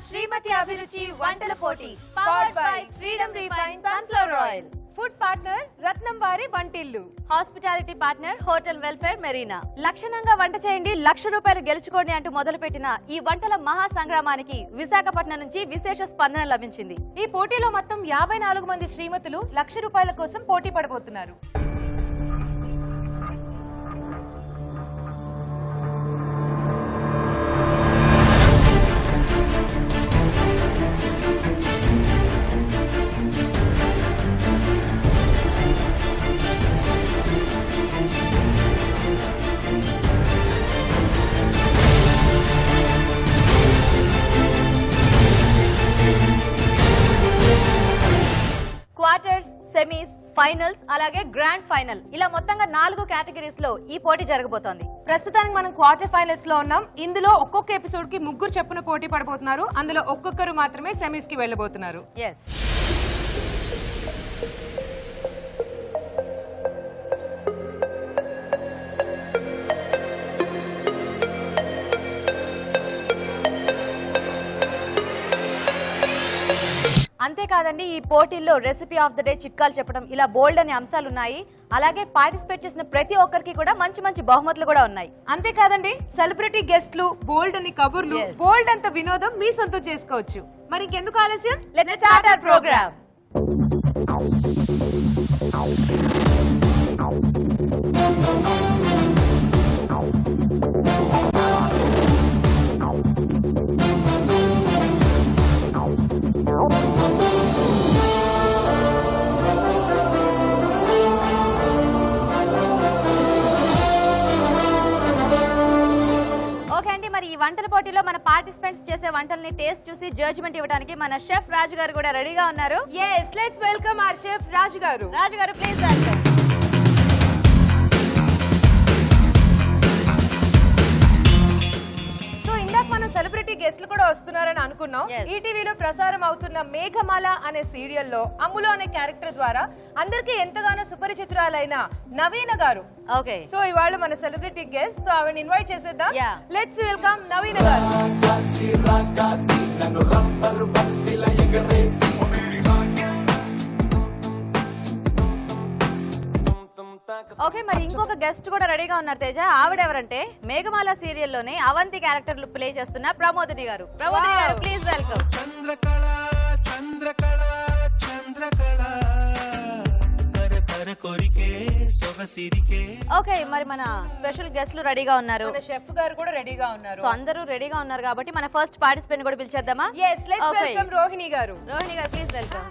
శ్రీమతి అభిరుచి వంటల పోటీ powered by Freedom refined sunflower oil. Food partner Ratnam వారి వంటిల్లు. Hospitality partner hotel welfare Marina. లక్షణంగా వంట చేయండి, ₹1,00,000 గెలుచుకోండి అంటూ మొదలుపెట్టిన ఈ వంటల మహా సంగ్రామానికి విశాఖపట్నం నుంచి విశేష స్పందన లభించింది. ఈ పోటీలో మొత్తం 54 మంది శ్రీమతులు ₹1,00,000 కోసం పోటీ పడబోతున్నారు. క్వార్టర్స్, సెమీస్, ఫైనల్స్ అలాగే గ్రాండ్ ఫైనల్ ఇలా మొత్తంగా 4 కేటగిరీస్ లో ఈ పోటీ జరగబోతోంది. ప్రస్తుతానికి మనం క్వార్టర్ ఫైనల్స్ లో ఉన్నాం. ఇందులో ఒక్కొక్క ఎపిసోడ్ కి 3 చొప్పున పోటీ పడబోతున్నారు. అందులో ఒక్కొక్కరు మాత్రమే సెమీస్ కి వెళ్ళబోతున్నారు. అంతేకాదండి, ఈ పోటీల్లో రెసిపీ ఆఫ్ ద డే, చిట్కాలు చెప్పడం ఇలా బోల్డ్ అనే అంశాలు ఉన్నాయి. అలాగే పార్టిసిపేట్ చేసిన ప్రతి ఒక్కరికి కూడా మంచి మంచి బహుమతులు కూడా ఉన్నాయి. అంతేకాదండి, సెలబ్రిటీ గెస్ట్లు, బోల్డ్ అని కబుర్లు, బోల్డ్ అంత వినోదం మీ సొంతం చేసుకోవచ్చు. మరి ఇంకెందుకు ఆలస్యం, లెట్స్ స్టార్ట్ అవర్ ప్రోగ్రామ్. ఈ వంటల పోటీలో మన పార్టిసిపెంట్స్ చేసే వంటల్ని టేస్ట్ చూసి జడ్జిమెంట్ ఇవ్వడానికి మన షెఫ్ రాజు గారు కూడా రెడీగా ఉన్నారు. yes let's welcome our chef రాజు గారు. రాజు గారు ప్లీజ్ వెల్కమ్. సో ఇందాక మనం సెలబ్రిటీ గెస్ట్లు కూడా వస్తున్నారని అనుకున్నాం. ఈటీవీలో ప్రసారం అవుతున్న మేఘమాల అనే సీరియల్లో అమ్ములు అనే క్యారెక్టర్ ద్వారా అందరికీ ఎంతగానో సుపరిచితురాలైన నవీన గారు. ఓకే, సో ఇవాళ మన సెలబ్రిటీ గెస్ట్. సో ఆవిడని ఇన్వైట్ చేసేద్దాం. లెట్స్ వెల్కమ్ నవీన గారు. ఓకే, మరి ఇంకొక గెస్ట్ కూడా రెడీగా ఉన్నారు తేజ. ఆవిడెవరంటే మేఘమాల సీరియల్లోనే అవంతి క్యారెక్టర్లు ప్లే చేస్తున్న ప్రమోదిని గారు. ప్రమోదిని గారు ప్లీజ్ వెల్కమ్. ఓకే, మరి మన స్పెషల్ గెస్ట్లు రెడీగా ఉన్నారు, మన షెఫ్ గారు కూడా రెడీగా ఉన్నారు. సో అందరూ రెడీగా ఉన్నారు కాబట్టి మన ఫస్ట్ పార్టిసిపెంట్ కూడా పిలిచేద్దామా? yes let's welcome రోహిణి గారు. రోహిణి గారు ప్లీజ్ వెల్కమ్.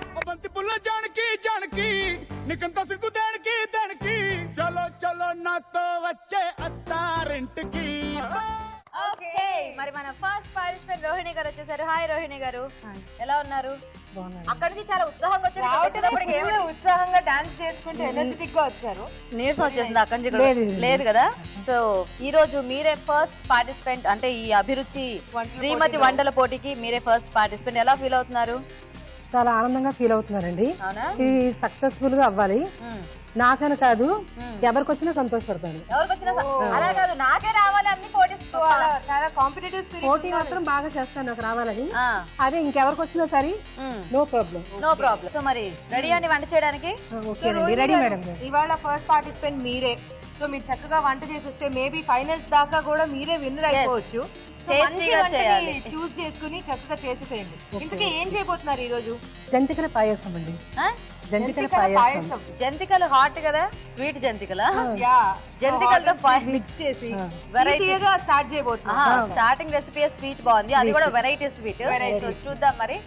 చలో చలో నాతో వచ్చే అత్తారింటికి. ఓకే, మరి మన ఫస్ట్ పార్టిసిపెంట్ రోహిణి గారు వచ్చేసారు. హాయ్ రోహిణి గారు, ఎలా ఉన్నారు? అక్కడి నుంచి చాలా ఉత్సాహంగా వచ్చారు, ఉత్సాహంగా డాన్స్ చేసుకుంటూ ఎనర్జెటిక్ గా వచ్చారు. నీరసం వచ్చేసింది అక్కడి నుంచి లేదు కదా? సో ఈ రోజు మీరే ఫస్ట్ పార్టిసిపెంట్, అంటే ఈ అభిరుచి శ్రీమతి వంటల పోటీకి మీరే ఫస్ట్ పార్టిసిపెంట్. ఎలా ఫీల్ అవుతున్నారు? చాలా ఆనందంగా ఫీల్ అవుతున్నారండి. ఇది సక్సెస్ఫుల్ గా అవ్వాలి, నాకని కాదు ఎవరికి వచ్చినా సంతోషపడతాను. అలా కాదు, నాకే రావాలి అన్ని చాలా కాంపిటేటివ్ పోటీ మాత్రం బాగా చేస్తాను, నాకు రావాలని. అదే ఇంకెవరికి వచ్చినా సరే no problem. No problem. So మరి రెడీ అండి వంట చేయడానికి? Ready madam. ఇవాళ ఫస్ట్ పార్టిసిపెంట్ మీరే. సో మీరు చక్కగా వంట చేసేస్తే మేబీ ఫైనల్స్ దాకా కూడా మీరే విన్నర్ అయిపోవచ్చు. చూస్ చేసుకుని చక్కగా చేసేసేయండి. ఇంతకీ ఏం చేయబోతున్నారు ఈ రోజు? జంతికల పాయసం అండి. జంతికల పాయసం. జంతికలు హాట్ కదా, స్వీట్ జంతికల. జంతికలతో మిక్స్ చేసి వెరైటీగా స్టార్ట్ చేయబోతున్నారు. స్టార్టింగ్ రెసిపీ స్వీట్ బాగుంది, అది కూడా వెరైటీ స్వీట్. చూద్దాం మరి.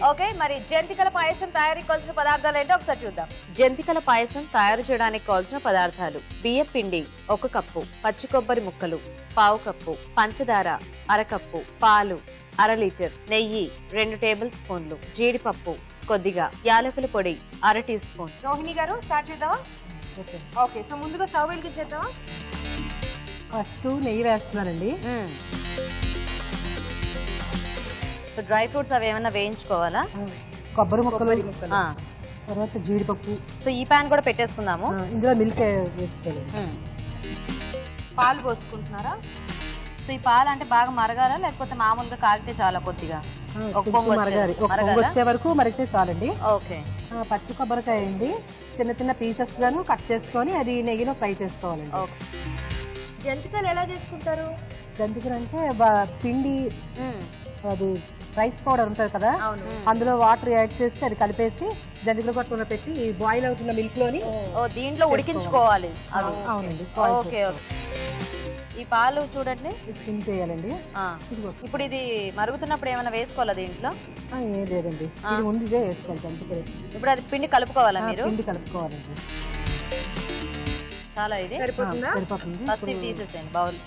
ఓకే, మరి జంతికల పాయసం తయారీకి కావాల్సిన పదార్థాలు ఏంటో ఒకసారి చూద్దాం. జంతికల పాయసం తయారు చేయడానికి కావాల్సిన పదార్థాలు: బియ్య పిండి 1 కప్పు, పచ్చి కొబ్బరి ముక్కలు 1/2 కప్పు, పంచదార 1/2 కప్పు, పాలు 1/2 లీటర్, నెయ్యి 2 టేబుల్ స్పూన్లు, జీడిపప్పు కొద్దిగా, యాలకుల పొడి 1/2 టీ స్పూన్. రోహిణి గారు స్టార్ట్ చేద్దామా? ఓకే, సో ముందుగా స్టవ్ వెలిగించేద్దామా? ఫస్ట్ నెయ్యి వేస్తున్నానండి. సో డ్రై ఫ్రూట్స్ అవి ఏమైనా వేయించుకోవాలా? కొబ్బరి ముక్కలు, తర్వాత జీడిపప్పు. సో ఈ ప్యాన్ కూడా పెట్టేసుకుందాము. ఇందులో మిల్క్ వేసుకోవాలి. పాలు పోసుకుంటున్నారా? సో ఈ పాలు అంటే బాగా మరగాల లేకపోతే మామూలుగా కాగితే చాలా కొద్దిగా మరగాలి. ఒక పొంగు వచ్చే వరకు మరిగితే చాలండి. ఓకే. పచ్చి కొబ్బరికాయ అండి చిన్న చిన్న పీసెస్ గాను కట్ చేసుకొని అది నెయ్యిలో ఫ్రై చేసుకోవాలండి. జంతికలు ఎలా చేసుకుంటారు? జంతికలు అంటే పిండి అది రైస్ పౌడర్ ఉంటుంది కదా, అందులో వాటర్ యాడ్ చేసి అది కలిపేసి జంతికలు కొట్టుకున్న పెట్టి బాయిల్ అవుతున్న మిల్క్ లోని దీంట్లో ఉడికించుకోవాలి. అవునండి. ఓకే. ఈ పాలు చూడండి సిమ్ చేయాలండి. ఇప్పుడు ఇది మరుగుతున్నప్పుడు ఏమైనా వేసుకోవాలా దీంట్లో? ఏం లేదండి, ఇది ముందుగా వేసుకోవాలి జంతికలు. ఇప్పుడు అది పిండి కలుపుకోవాలా మీరు? పిండి కలుపుకోవాలండి. చాలా ఇది సరిపోతుందా? సరిపోతుంది. ఫస్ట్ ఇది తీసేసేయండి బౌల్.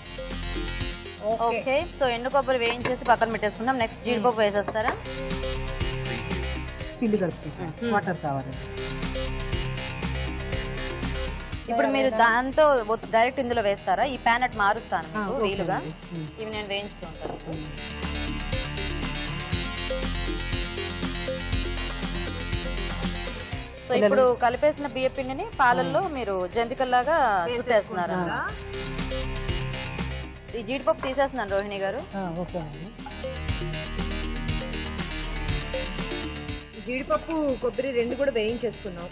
ఓకే. సో ఎండు కొబ్బరి వేయించేసి పక్కన పెట్టేసుకున్నాం. నెక్స్ట్ జీడిపప్పు వేసేస్తారా? పిండి కలుపుకుంటాం. వాటర్ కావాలండి. ఇప్పుడు మీరు దాంతో డైరెక్ట్ ఇందులో వేస్తారా? ఈ ప్యాన్ అట్ మారుస్తాను మీకు వీలుగా. ఇవి నేను వేయించుకుంటాను. సో ఇప్పుడు కలిపేసిన బియ్య పిండిని పాలల్లో మీరు జంతికల్లాగా చుట్టేస్తున్నారు. ఈ జీడిపప్పు తీసేస్తున్నాను రోహిణి గారు. ఓకే అండి. జీడిపప్పు కొబ్బరి రెండు కూడా వేయించేసుకున్నాం.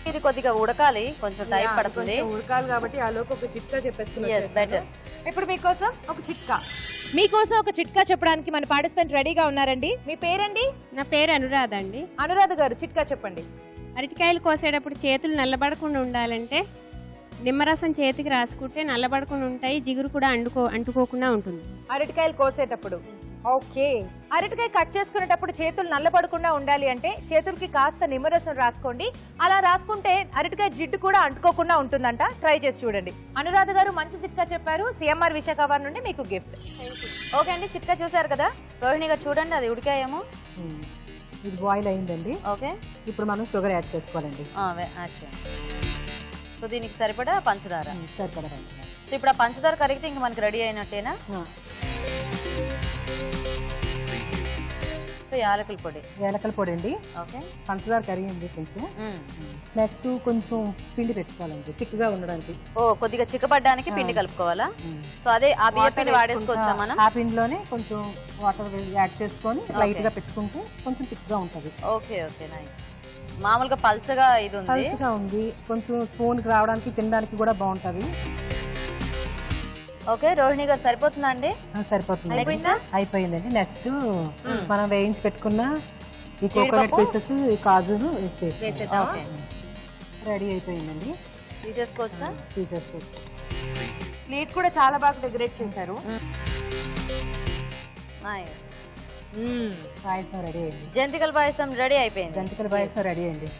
ఇది కొద్దిగా ఉడకాలి, కొంచెం టైం పడుతుంది. ఉడకాలి కాబట్టి ఆ లోపు ఒక చిట్కా చెప్పేసుకున్నాం. బెటర్. ఇప్పుడు మీకోసం ఒక చిట్కా చెప్పడానికి మన పార్టిసిపెంట్ రెడీగా ఉన్నారండి. మీ పేరండి? నా పేరు అనురాధ అండి. అనురాధ గారు చిట్కా చెప్పండి. అరటికాయలు కోసేటప్పుడు చేతులు నల్లబడకుండా ఉండాలంటే నిమ్మరసం చేతికి రాసుకుంటే నల్లబడకుండా ఉంటాయి, జిగురు కూడా అంటుకోకుండా ఉంటుంది. అరటికాయలు కోసేటప్పుడు ఓకే. అరటికాయ కట్ చేసుకునేటప్పుడు చేతులు నల్లబడకుండా ఉండాలి అంటే చేతులకి కాస్త నిమ్మరసం రాసుకోండి. అలా రాసుకుంటే అరటికాయ జిడ్డు కూడా అంటుకోకుండా ఉంటుందంట. ట్రై చేసి చూడండి. అనురాధ గారు మంచి చిట్కా చెప్పారు. సిఎంఆర్ విశాఖపట్నం నుండి మీకు గిఫ్ట్. ఓకే అండి, చిట్కా చూసారు కదా. రోహిణి గారు చూడండి, అది ఉడికాయేమో. ఇది బాయిల్ అయిందండి. ఓకే. ఇప్పుడు మనం షుగర్ యాడ్ చేసుకోవాలండి. యాడ్ చేయండి. సో దీనికి సరిపడా పంచదార. సరిపడా పంచదార. సో ఇప్పుడు ఆ పంచదార కరిగితే ఇంక మనకి రెడీ అయినట్టేనా? యాలకుల పొడి. యాలకుల పొడి అండి. ఓకే. పంచదార కరిగింది కొంచెం. నెక్స్ట్ కొంచెం పిండి పెట్టుకోవాలండి థిక్గా ఉండడానికి. కొద్దిగా చిక్కబడ్డానికి పిండి కలుపుకోవాలా? సో అదే ఆ బియ్య పిండి వాడేసుకోవచ్చా మనం? ఆ పిండిలోనే కొంచెం వాటర్ యాడ్ చేసుకొని లైట్ గా పెట్టుకుంటే కొంచెం థిక్గా ఉంటుంది. ఓకే. Okay, nice. మామూలుగా పల్చగా ఇది ఉంది. పల్చగా ఉంది. కొంచెం స్పూన్ కి రావడానికి తినడానికి కూడా బాగుంటది. ఓకే. రోహిణి గారు సరిపోతుందా అండి? సరిపోతుంది. అయిపోయిందండి. నెక్స్ట్ మనం వేయించి పెట్టుకున్న ఈ కోకోనట్ పీసెస్, ఈ కాజును వేసేద్దాం. రెడీ అయిపోయిందండి. తీసేసుకోవచ్చా? తీసేసుకోవచ్చు. ప్లేట్ కూడా చాలా బాగా డెకరేట్ చేశారు. పాయసం రెడీ అయింది. జంతికల పాయసం రెడీ అయిపోయింది. జంతికల పాయసం రెడీ అయింది.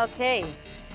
ఓకే.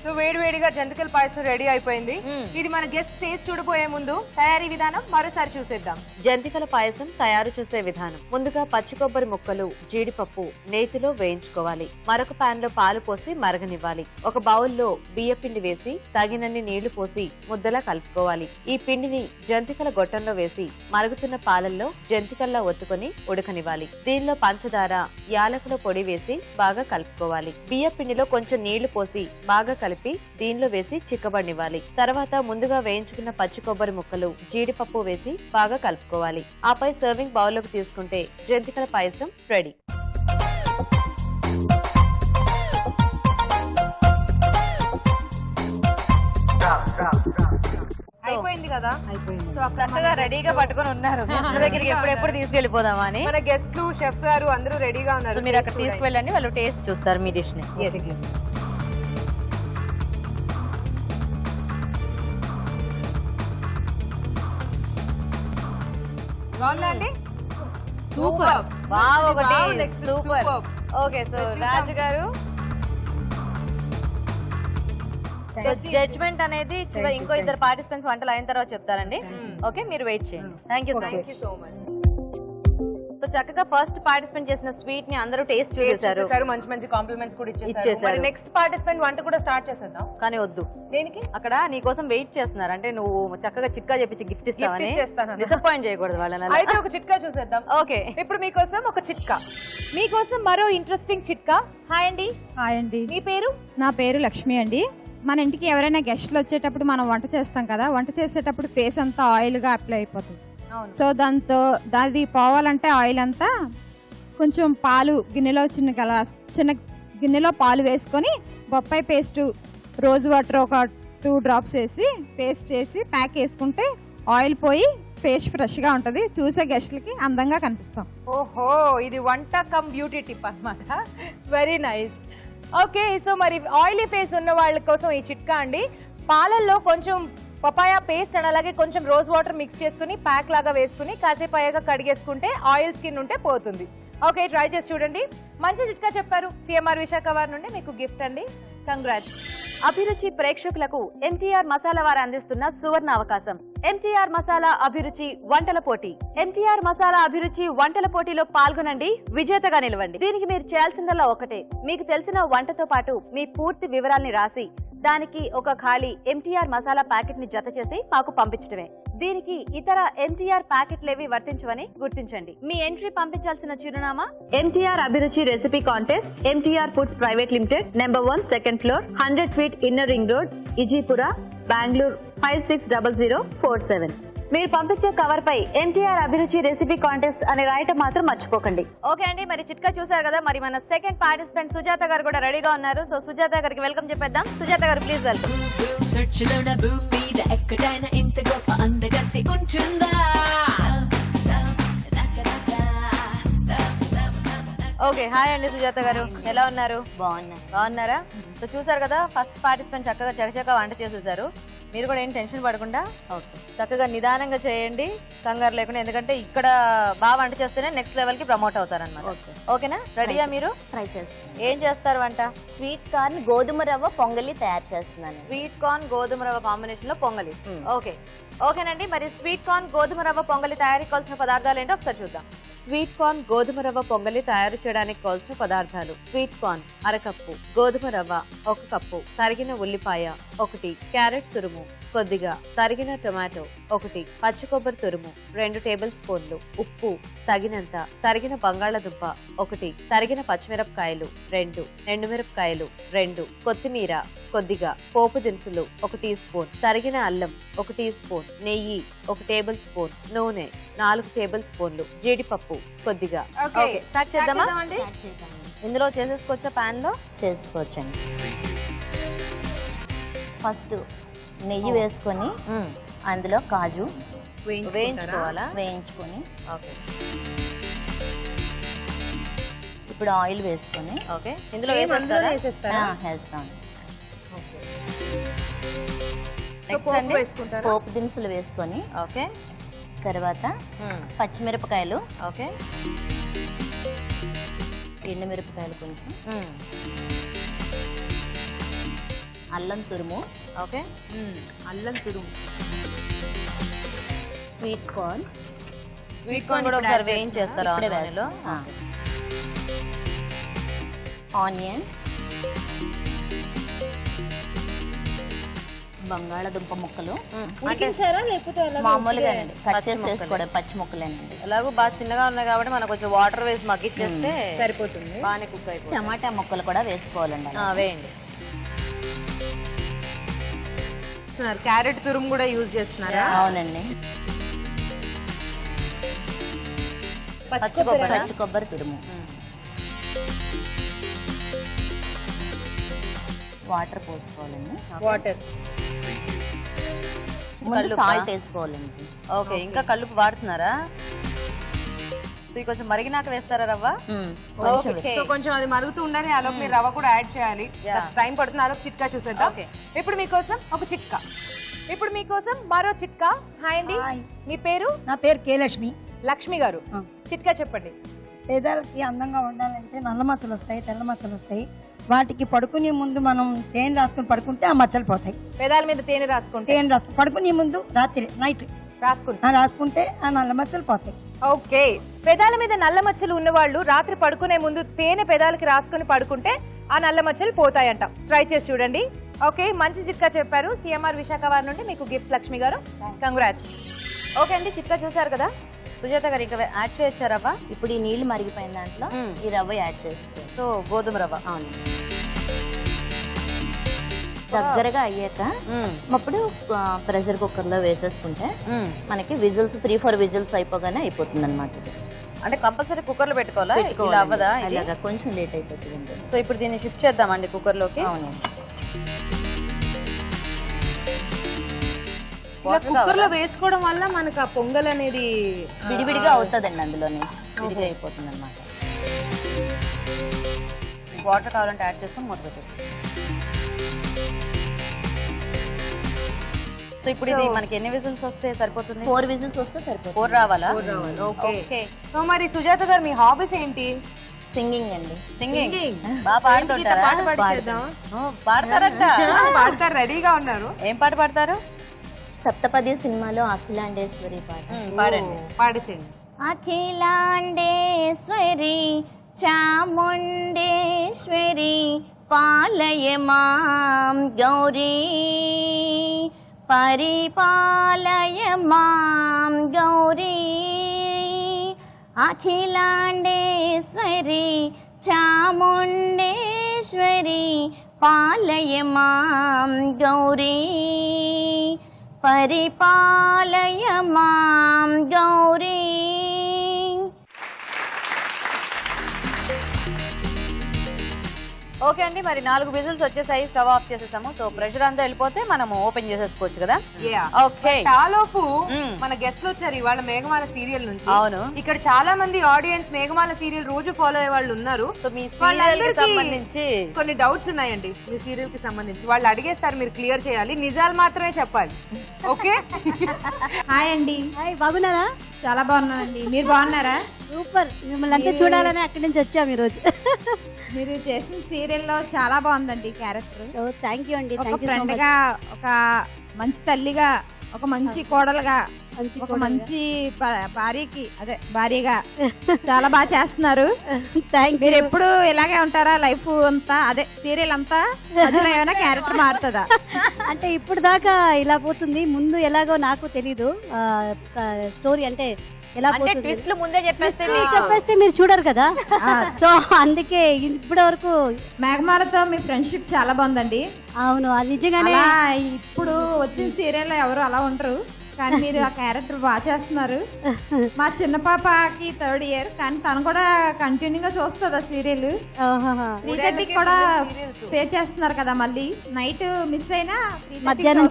సో వేడివేడిగా జంతికల పాయసం రెడీ అయిపోయింది. ఇది మన గెస్ట్ టేస్ట్ చూడబోయే ముందు తయారీ విధానం మరోసారి చూసేద్దాం. జంతికల పాయసం తయారు చేసే విధానం. ముందుగా పచ్చి కొబ్బరి ముక్కలు, జీడిపప్పు నేతిలో వేయించుకోవాలి. మరొక పాన్ లో పాలు పోసి మరగనివ్వాలి. ఒక బౌల్లో బియ్య పిండి వేసి తగినన్ని నీళ్లు పోసి ముద్దలా కలుపుకోవాలి. ఈ పిండిని జంతికల గొట్టంలో వేసి మరుగుతున్న పాలల్లో జంతికల్లా ఒత్తుకొని ఉడకనివ్వాలి. దీనిలో పంచదార, యాలకుల పొడి వేసి బాగా కలుపుకోవాలి. బియ్య పిండిలో కొంచెం నీళ్లు పోసి బాగా కలిపి దీనిలో వేసి చిక్కబడినివ్వాలి. తర్వాత ముందుగా వేయించుకున్న పచ్చి కొబ్బరి ముక్కలు, జీడిపప్పు వేసి బాగా కలుపుకోవాలి. ఆపై సర్వింగ్ బౌల్లోకి తీసుకుంటే జంతికల పాయసం రెడీ. అయిపోయింది కదా. అయిపోయింది. సో చక్కగా రెడీగా పట్టుకొని ఉన్నారు. దగ్గరికి ఎప్పుడెప్పుడు తీసుకెళ్లిపోదామా అని. మన గెస్ట్లు, షెఫ్ గారు అందరూ రెడీగా ఉన్నారు. మీరు అక్కడ తీసుకువెళ్ళండి, వాళ్ళు టేస్ట్ చూస్తారు మీ డిష్ ని. బాగుందండి. సూపర్. వావ్, ఒకటి సూపర్. ఓకే. సో రాజు గారు, జడ్జ్మెంట్ అనేది ఇంకో ఇద్దరు పార్టిసిపెంట్స్ వంటలు అయిన తర్వాత చెప్తారండి. ఓకే, మీరు వెయిట్ చేయండి. Thank you so much. So చక్కగా ఫస్ట్ పార్టిసిపెంట్ చేసిన స్వీట్ ని అందరూ టేస్ట్ చేశారు. మంచి మంచి కాంప్లిమెంట్స్ కూడా ఇచ్చేసారు. నెక్స్ట్ పార్టిసిపెంట్ వంట కూడా స్టార్ట్ చేసేద్దాం. కానీ వద్దు, దేనికి? అక్కడ నీ కోసం వెయిట్ చేస్తున్నారు, అంటే నువ్వు చక్కగా చిట్కా చెప్పించి గిఫ్ట్ ఇస్తావని. ఇచ్చేస్తాను. డిసప్పాయింట్ చేయకూడదు వాళ్ళని. అయితే ఒక చిట్కా చూసేద్దాం. ఓకే, ఇప్పుడు మీకోసం ఒక చిట్కా, మీకోసం మరో ఇంట్రెస్టింగ్ చిట్కా. హాయ్ అండి. హాయ్ అండి, మీ పేరు? నా పేరు లక్ష్మి అండి. మన ఇంటికి ఎవరైనా గెస్ట్లు వచ్చేటప్పుడు మనం వంట చేస్తాం కదా, వంట చేసేటప్పుడు ఫేస్ అంతా ఆయిల్గా అప్లై అయిపోతుంది. సో దాది పోవాలంటే ఆయిల్ అంతా కొంచెం పాలు గిన్నెలో చిన్న గిన్నెలో పాలు వేసుకొని బొప్పాయి పేస్ట్, రోజ్ వాటర్ ఒక 2 drops వేసి పేస్ట్ చేసి ప్యాక్ వేసుకుంటే ఆయిల్ పోయి ఫేస్ ఫ్రెష్గా ఉంటుంది, చూసే గెస్ట్లకి అందంగా కనిపిస్తాం. ఓహో, ఇది వంట కమ్ బ్యూటీ టిప్ అన్నమాట. Very nice. ఓకే, సో మరి ఆయిలీ ఫేస్ ఉన్న వాళ్ళ కోసం ఈ చిట్కా అండి. పాలల్లో కొంచెం పపాయా పేస్ట్ అండ్ అలాగే కొంచెం రోజ్ వాటర్ మిక్స్ చేసుకుని ప్యాక్ లాగా వేసుకుని కాసేపు అయ్యాక కడిగేసుకుంటే ఆయిల్ స్కిన్ ఉంటే పోతుంది. ఓకే, ట్రై చేసి చూడండి. మంచి చిట్కా చెప్పారు. సిఎంఆర్ విశాఖ వారి నుండి మీకు గిఫ్ట్ అండి. కంగ్రాట్స్. అభిరుచి ప్రేక్షకులకు ఎంటీఆర్ మసాలా వారు అందిస్తున్న సువర్ణ అవకాశం. ఎంటీఆర్ మసాలా అభిరుచి వంటల పోటీ. ఎంటీఆర్ మసాలా అభిరుచి వంటల పోటీలో పాల్గొనండి, విజేతగా నిలవండి. దీనికి మీరు చేయాల్సిందల్లా ఒకటే, మీకు తెలిసిన వంటతో పాటు మీ పూర్తి వివరాల్ని రాసి దానికి ఒక ఖాళీ ఎంటీఆర్ మసాలా ప్యాకెట్ ని జత చేసి మాకు పంపించడమే. దీనికి ఇతర ఎంటీఆర్ ప్యాకెట్లేవి వర్తించవని గుర్తించండి. మీ ఎంట్రీ పంపించాల్సిన చిరునామా MTR Abhiruchi recipe contest, MTR foods private limited, number 1, 2nd floor, 100 feet inner ring road, Ejipura, Bengaluru 560047. మీరు పంపించే కవర్ పై ఎంటీఆర్ అభిరుచి రెసిపీ కాంటెస్ట్ అని రాయటం మాత్రం మర్చిపోకండి. ఓకే అండి, మరి చిట్కా చూసారు కదా. మరి మన సెకండ్ పార్టిసిపెంట్ సుజాత గారు కూడా రెడీగా ఉన్నారు. సో సుజాత గారికి వెల్కమ్ చెప్పేద్దాం. సుజాత గారు ప్లీజ్ వెల్కమ్. ఎక్కడైనా ఇంత గొప్ప అందగత్తి ఉంటుందా? ఓకే, హాయ్ అండి సుజాత గారు, ఎలా ఉన్నారు? బాగున్నారా? సో చూసారు కదా, ఫస్ట్ పార్టిసిపెంట్ చక్కగా చకచక వంట చేసేసారు. మీరు కూడా ఏం టెన్షన్ పడకుండా చక్కగా నిదానంగా చేయండి, కంగారు లేకుండా. ఎందుకంటే ఇక్కడ బాగా వంట చేస్తేనే నెక్స్ట్ లెవెల్ కి ప్రమోట్ అవుతారన్నమాట. ఓకేనా? రెడీయా మీరు? ట్రై చేస్తాను. ఏం చేస్తారు వంట? స్వీట్ కార్న్ గోధుమ రవ్వ పొంగలి తయారు చేస్తున్నాను. స్వీట్ కార్న్ గోధుమ రవ్వ కాంబినేషన్ లో పొంగలి. ఓకే, ఓకేనండి. మరి స్వీట్ కార్న్ గోధుమ రవ్వ పొంగలి తయారీకి కావాల్సిన పదార్థాలు ఏంటో ఒకసారి చూద్దాం. స్వీట్ కార్న్ గోధుమ రవ్వ పొంగలి తయారు చేయడానికి కావాల్సిన పదార్థాలు: స్వీట్ కార్న్ 1/2 కప్పు, గోధుమ రవ్వ 1 కప్పు, తరిగిన ఉల్లిపాయ 1, క్యారెట్ తురుము కొద్దిగా, తరిగిన టొమాటో 1, పచ్చి కొబ్బరి తురుము 2 టేబుల్ స్పూన్లు, ఉప్పు తగినంత, తరిగిన బంగాళదుంప 1, తరిగిన పచ్చిమిరపకాయలు 2, ఎండుమిరపకాయలు 2, కొత్తిమీర కొద్దిగా, పోపు దినుసులు 1 టీ స్పూన్, తరిగిన అల్లం 1 టీ స్పూన్, నెయ్యి 1 టేబుల్ స్పూన్, నూనె 4 టేబుల్ స్పూన్లు, జీడిపప్పు కొద్దిగా. ఓకే, స్టార్ట్ చేద్దామా? ఇందులో చేసేసుకోవచ్చా? పాన్ లో చేసుకోవచ్చండి. ఫస్ట్ నెయ్యి వేసుకొని అందులో కాజు వేయించుకోవాలా? వేయించుకొని, ఓకే. ఇప్పుడు ఆయిల్ వేసుకొని ఓకే, ఇందులో వేసేస్తారా? వేస్తాం. నెక్స్ట్ అండి పోపు దినుసులు వేసుకొని, ఓకే. తర్వాత పచ్చిమిరపకాయలు, ఓకే. ఎండుమిరపకాయలు కొంచెం, అల్లం తురుము, ఓకే. అల్లం తురుము, స్వీట్ కార్న్. స్వీట్ కార్న్ కూడా ఒకసారి వేయించేస్తారా? ఆనియన్, బంగాళదుంప ముక్కలు మామూలుగా కట్ చేసి వేసుకోవడం, పచ్చి ముక్కలేనండి. ఎలాగో బాగా చిన్నగా ఉన్నాయి కాబట్టి మనం కొంచెం వాటర్ వేసి మగ్గిచ్చేస్తే సరిపోతుంది, బాగానే కుక్ అయిపోతుంది. టమాటా ముక్కలు కూడా వేసుకోవాలండి. వేయండి. క్యారెట్ తురుము కూడా యూజ్ చేస్తున్నారా? అవునండి. పచ్చి కొబ్బరి తురుము, వాటర్ పోసుకోవాలండి. వాటర్, సాల్ట్ వేసుకోవాలండి. ఓకే, ఇంకా కలుపు వాడుతున్నారా? కొంచెం మరిగినాక వేస్తారా రవ్వ? సో కొంచెం అది మరుగుతూ ఉండాలి, అలోపు మీరు రవ్వ కూడా యాడ్ చేయాలి. టైం పడుతుంది. అలోపు చిట్కా చూసేద్దాం. ఇప్పుడు మీకోసం ఒక చిట్కా, ఇప్పుడు మీకోసం మరో చిట్కా. హాయ్ అండి, మీ పేరు? నా పేరు కే లక్ష్మి. లక్ష్మి గారు, చిట్కా చెప్పండి. పేదలకి అందంగా ఉండాలంటే నల్ల మచ్చలు వస్తాయి, తెల్ల మచ్చలు వస్తాయి. వాటికి పడుకునే ముందు మనం తేనె రాసుకుని పడుకుంటే ఆ మచ్చలు పోతాయి. పెదాల మీద తేనె రాసుకుంటే? తేనె రాసుకుని పడుకునే ముందు రాత్రి నైట్ రాసుకుంటే ఆ నల్ల మచ్చలు పోతాయి. ఓకే, పెదాల మీద నల్ల మచ్చలు ఉన్నవాళ్ళు రాత్రి పడుకునే ముందు తేనె పెదాలకి రాసుకుని పడుకుంటే ఆ నల్ల మచ్చలు పోతాయంట. ట్రై చేసి చూడండి. ఓకే, మంచి చిట్కా చెప్పారు. సిఎంఆర్ విశాఖ వారి నుండి మీకు గిఫ్ట్ లక్ష్మి గారు. కంగ్రాట్స్. ఓకే అండి, చిట్కా చూసారు కదా. సుజాత గారు ఇంకా యాడ్ చేయొచ్చా రవ్వ? ఇప్పుడు ఈ నీళ్లు మరిగిపోయిన దాంట్లో ఈ రవ్వ యాడ్ చేస్తాం. సో గోధుమ రవ్వ. అవును. దగ్గరగా అయ్యాక అప్పుడు ప్రెషర్ కుక్కర్ లో వేసేసుకుంటే మనకి విజిల్స్ 3-4 విజిల్స్ అయిపోగానే అయిపోతుంది అనమాట. అంటే కంపల్సరీ కుక్కర్ లో పెట్టుకోవాలా? ఇలా అవ్వదా? అలాగా కొంచెం లేట్ అయిపోతుంది. సో ఇప్పుడు దీన్ని షిఫ్ట్ చేద్దామండి కుక్కర్ లోకి. అవును. కుక్కర్ లో వేసుకోవడం వల్ల మనకు ఆ పొంగల్ అనేది విడివిడిగా అవుతుందండి, అందులోనే విడిగా అయిపోతుంది అనమాట. వాటర్ కావాలంటే యాడ్ చేసుకొని మూత పెట్టేస్తాం. సో ఇప్పుడు ఇది మనకి ఎన్ని విజిల్స్ వస్తే సరిపోతుంది? 4 విజిల్స్ వస్తే సరిపోతుంది. 4 రావాలా? ఓకే. సో మరి సుజాత గారు మీ హాబీస్ ఏంటి? సింగింగ్ అండి. సింగింగ్ బాగా పాడుతుంటారా? పాట పాడిచేద్దాం. పాడతారంట. పాడతారు, రెడీగా ఉన్నారు. ఏం పాట పాడతారు? సప్తపది సినిమాలో అఖిలాండేశ్వరి పాట పాడండి. పాడేసేయండి. అఖిలాండేశ్వరి చాముండేశ్వరి పాలయ మాం గౌరీ పరిపాలయ మాం గౌరీ అఖిలాండేశ్వరి చాముండేశ్వరి పాలయ మాం గౌరీ పరిపాలయ మాం గౌరీ. ఓకే అండి, మరి 4 విజిల్స్ వచ్చేసాయి. స్టవ్ ఆఫ్ చేసేసాము. సో ప్రెషర్ అంతా వెళ్ళిపోతే మనం ఓపెన్ చేసేసుకోవచ్చు కదా. ఓకే. చాలోపు మన గెస్ట్లు వచ్చారు ఇవాళ మేఘమాల సీరియల్ నుంచి. అవును. ఇక్కడ చాలా మంది ఆడియన్స్ మేఘమాల సీరియల్ రోజు ఫాలో అయ్యే వాళ్ళు ఉన్నారు. సో మీ సీరియల్ కి సంబంధించి కొన్ని డౌట్స్ ఉన్నాయండి. మీ సీరియల్ కి సంబంధించి వాళ్ళు అడిగేస్తారు, మీరు క్లియర్ చేయాలి. నిజాలు మాత్రమే చెప్పాలి. ఓకే. హాయ్ అండి. హాయ్, బాగున్నారా? చాలా బాగున్నానండి. మీరు బాగున్నారా? సూపర్. మిమ్మల్ని అంతా చూడాలని అక్కడి నుంచి వచ్చాము ఈరోజు. మీరు చేసిన సీరియల్లో చాలా బాగుందండి క్యారెక్టర్. థ్యాంక్ యూ అండి. ఒక ఫ్రెండ్ గా, ఒక మంచి తల్లిగా, ఒక మంచి కోడలుగా, ఒక మంచి భార్యకి భార్యగా చాలా బాగా చేస్తున్నారు. మీరు ఎప్పుడు ఇలాగే ఉంటారా లైఫ్ అంతా? అదే సీరియల్ అంతా మధ్యలో ఏమైనా క్యారెక్టర్ మారుతుందా? అంటే ఇప్పుడు దాకా ఇలా పోతుంది. ముందు ఎలాగో నాకు తెలీదు స్టోరీ, అంటే ఎలా ట్విస్ట్లు ముందే చెప్పేస్తే మీరు చూడరు కదా. సో అందుకే ఇప్పటి వరకు మేఘమాలతో మీ ఫ్రెండ్షిప్ చాలా బాగుందండి. అవును, అది నిజంగానే. ఇప్పుడు వచ్చిన సీరియల్ ఎవరు అలా ఉండరు, కానీ మీరు ఆ క్యారెక్టర్ బాగా చేస్తున్నారు. మా చిన్న పాపకి 3rd ఇయర్, కానీ తను కూడా కంటిన్యూగా చూస్తుంది ఆ సీరియల్. 3:30 కూడా పే చేస్తున్నారు కదా. మళ్ళీ నైట్ మిస్ అయినా మధ్యాహ్నం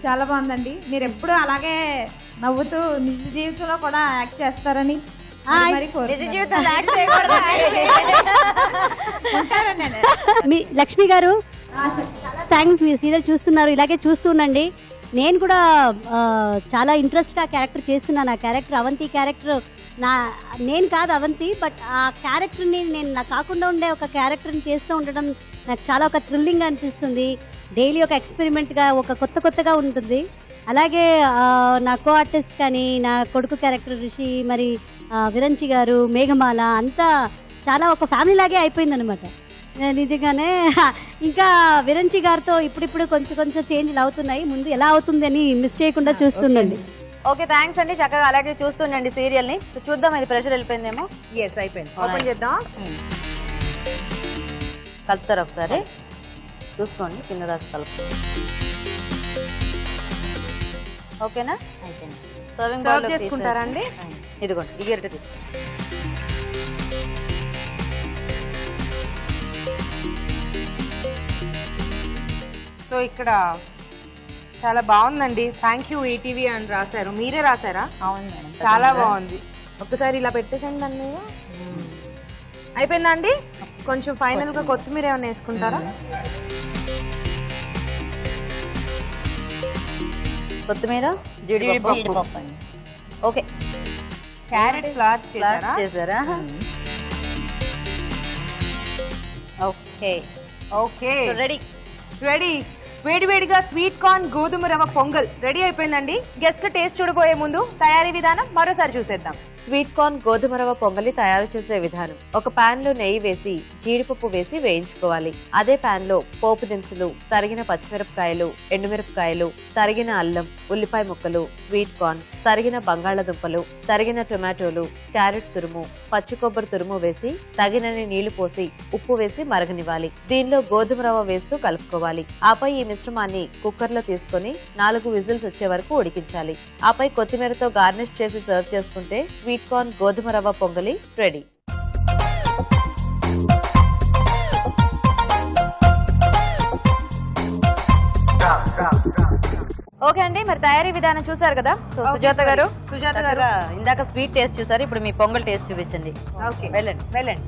చాలా బాగుందండి. మీరు ఎప్పుడు అలాగే నవ్వుతూ నిజ జీవితంలో కూడా యాక్ట్ చేస్తారని లక్ష్మి గారు థ్యాంక్స్. మీరు సీరియల్ చూస్తున్నారు, ఇలాగే చూస్తుండండి. నేను కూడా చాలా ఇంట్రెస్ట్గా క్యారెక్టర్ చేస్తున్నాను. ఆ క్యారెక్టర్ అవంతి క్యారెక్టర్ నేను కాదు అవంతి, బట్ ఆ క్యారెక్టర్ని నేను నాకు కాకుండా ఉండే ఒక క్యారెక్టర్ని చేస్తూ ఉండడం నాకు చాలా ఒక థ్రిల్లింగ్గా అనిపిస్తుంది. డైలీ ఒక ఎక్స్పెరిమెంట్గా, ఒక కొత్తగా ఉంటుంది. అలాగే నా కో ఆర్టిస్ట్ కానీ, నా కొడుకు క్యారెక్టర్ రిషి, మరి విరంచి గారు, మేఘమాల అంతా చాలా ఒక ఫ్యామిలీ లాగే అయిపోయింది అనమాట. నిజంగానే ఇంకా విరంచి గారితో ఇప్పుడిప్పుడు కొంచెం చేంజ్లు అవుతున్నాయి. ముందు ఎలా అవుతుంది అని మిస్ చేయకుండా చూస్తుండండి. ఓకే, థ్యాంక్స్ అండి. చక్కగా అలాగే చూస్తుండండి సీరియల్ ని. చూద్దాం, ఇది ప్రెషర్ వెళ్ళిపోయిందేమో. ఎస్, అయిపోయింది. ఓపెన్ చేద్దాం. కలుపుతారు ఒకసారి, చూసుకోండి కింద దాకా కలుపుతారు. ఓకేనా? సర్వ్ చేసుకుంటారా అండి? ఇదిగోండి, ఈ గరిటె తీసుకోండి. సో ఇక్కడ చాలా బాగుందండి. థ్యాంక్ యూ ఈటీవీ అని రాశారు. మీరే రాశారా? అవును మేడం, చాలా బాగుంది. ఒక్కసారి ఇలా పెట్టేసండి దాని మీద. అయిపోయిందా అండి? కొంచెం ఫైనల్ గా కొత్తిమీర ఏమైనా వేసుకుంటారా? కొత్తిమీర, జీడిపప్పు అండి. ఓకే, క్యారెట్ ఫ్లవర్స్ చేశారా? Okay okay, ready. వేడివేడిగా స్వీట్ కార్న్ గోధుమ రవ్వ పొంగల్ రెడీ అయిపోయిందండి. గెస్ట్ టేస్ట్ చూడబోయే ముందు తయారీ విధానం మరోసారి చూసేద్దాం. స్వీట్ కార్న్ గోధుమ రవ్వ పొంగలి తయారు చేసే విధానం. ఒక పాన్ లో నెయ్యి వేసి జీడిపప్పు వేసి వేయించుకోవాలి. అదే పాన్ లో పోపు దినుసులు, తరిగిన పచ్చిమిరపకాయలు, ఎండుమిరపకాయలు, తరిగిన అల్లం, ఉల్లిపాయ ముక్కలు, స్వీట్ కార్న్, తరిగిన బంగాళదుంపలు, తరిగిన టొమాటోలు, క్యారెట్ తురుము, పచ్చి కొబ్బరి తురుము వేసి తగినన్ని నీళ్లు పోసి ఉప్పు వేసి మరగనివ్వాలి. దీనిలో గోధుమ రవ్వ వేస్తూ కలుపుకోవాలి. ఆపై ఈ మిశ్రమాన్ని కుక్కర్ లో తీసుకుని 4 విజిల్స్ వచ్చే వరకు ఉడికించాలి. ఆపై కొత్తిమీరతో గార్నిష్ చేసి సర్వ్ చేసుకుంటే స్వీట్ కార్న్ గోధుమ రవ్వ పొంగలి రెడీ. ఓకే అండి, మరి తయారీ విధానం చూసారు కదా. సో సుజాత గారు ఇందాక స్వీట్ టేస్ట్ చూసారు, ఇప్పుడు మీ పొంగల్ టేస్ట్ చూపించండి. ఓకే, వెళ్ళండి వెళ్ళండి.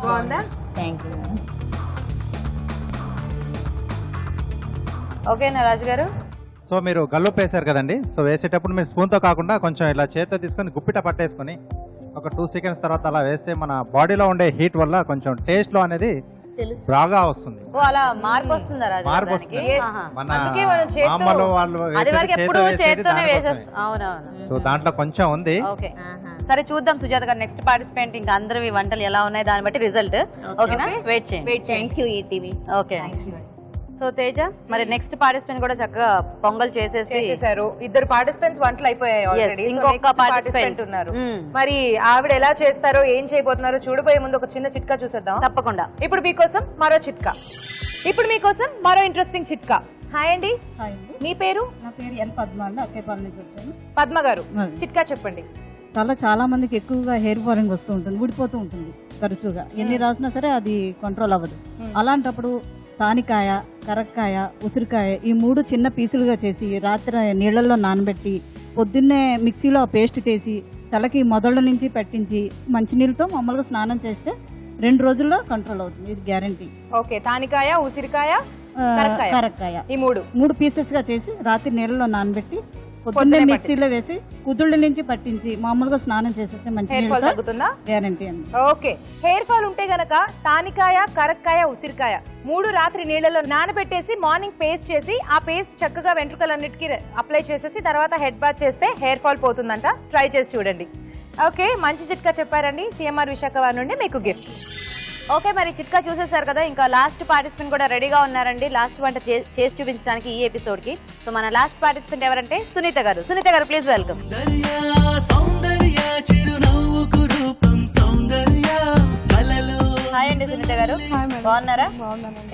బాగుందా? Thank you. ఓకేనా రాజు గారు? సో మీరు గల్లుప్పు వేసారు కదండి. సో వేసేటప్పుడు మీరు స్పూన్తో కాకుండా కొంచెం ఇలా చేతితో తీసుకొని గుప్పిట పట్టేసుకొని ఒక 2 సెకండ్స్ తర్వాత అలా వేస్తే మన బాడీలో ఉండే హీట్ వల్ల కొంచెం టేస్ట్ లో అనేది బాగా వస్తుంది. ఓ అలా మార్పు వస్తుందా రాజు? మార్పు వస్తుంది. మన అందుకే మనం చేత్తో- మామూలు వాళ్ళు అది వరకు ఎప్పుడు చేత్తోనే వేసేస్తాం. వేసేది. అవునవును. సో దాంట్లో కొంచెం ఉంది. ఓకే, సరే చూద్దాం సుజాత గారు. నెక్స్ట్ పార్టిసిపెంట్ ఇంకా అందరివి వంటలు ఎలా ఉన్నాయి దాన్ని బట్టి రిజల్ట్. ఓకేనా? వెయిట్ చేయండి. Thank you ETV. Okay. So Teja, మరి నెక్స్ట్ పార్టిసిపెంట్ కూడా చక్కగా పొంగల్ చేసేసారు. 2 పార్టిసిపెంట్స్ వంటలు అయిపోయాయి ఆల్రెడీ. ఇంకొక పార్టిసిపెంట్ ఉన్నారు. మరి ఆవిడ ఎలా చేస్తారో ఏం చేయబోతున్నారో చూడబోయే ముందు ఒక చిన్న చిట్కా చూసేద్దాం. తప్పకుండా. ఇప్పుడు మీకోసం మరో ఇంట్రెస్టింగ్ చిట్కా. హాయ్ అండి, మీ పేరు? నా పేరు ఎల్ పద్మ అండి, అక్కేపల్లి నుంచి వచ్చాను. పద్మ గారు, చిట్కా చెప్పండి. చాలా మందికి ఎక్కువగా హెయిర్ ఫాలింగ్ వస్తూ ఉంటుంది, ఊడిపోతూ ఉంటుంది తరచుగా. ఎన్ని రాసినా సరే అది కంట్రోల్ అవ్వదు. అలాంటప్పుడు తానికాయ, కరక్కాయ, ఉసిరికాయ ఈ 3 చిన్న పీసులుగా చేసి రాత్రి నీళ్లలో నానబెట్టి పొద్దున్నే మిక్సీలో పేస్ట్ తీసి తలకి మొదళ్ళ నుంచి పెట్టించి మంచినీళ్ళతో మామూలుగా స్నానం చేస్తే 2 రోజుల్లో కంట్రోల్ అవుతుంది. ఇది గ్యారంటీ. ఓకే, తానికాయ, ఉసిరికాయ, కరక్కాయ ఈ 3 పీసెస్ గా చేసి రాత్రి నీళ్ళలో నానబెట్టి పొద్దున్నే మిక్సీలో వేసి కుదుళ్ళ నుంచి పట్టించి మామూలుగా స్నానం చేసేస్తే మంచి గ్యారంటీ అండి. ఓకే, హెయిర్ ఫాల్ ఉంటే గనక తానికాయ, కరక్కాయ, ఉసిరికాయ 3 రాత్రి నీళ్ళలో నానబెట్టేసి మార్నింగ్ పేస్ట్ చేసి ఆ పేస్ట్ చక్కగా వెంట్రుకలన్నిటికీ అప్లై చేసేసి తర్వాత హెడ్ బాత్ చేస్తే హెయిర్ ఫాల్ పోతుందంట. ట్రై చేసి చూడండి. ఓకే, మంచి చిట్కా చెప్పారండి. సిఎంఆర్ విశాఖ వారి నుండి మీకు గిఫ్ట్. ఓకే, మరి చిట్కా చూసేసారు కదా. ఇంకా లాస్ట్ పార్టిసిపెంట్ కూడా రెడీగా ఉన్నారండి లాస్ట్ వంట చేసి చూపించడానికి ఈ ఎపిసోడ్ కి. సో మన లాస్ట్ పార్టిసిపెంట్ ఎవరంటే సునీత గారు. సునీత గారు ప్లీజ్ వెల్కమ్. హాయ్ అండి సునీత గారు, బాగున్నారా?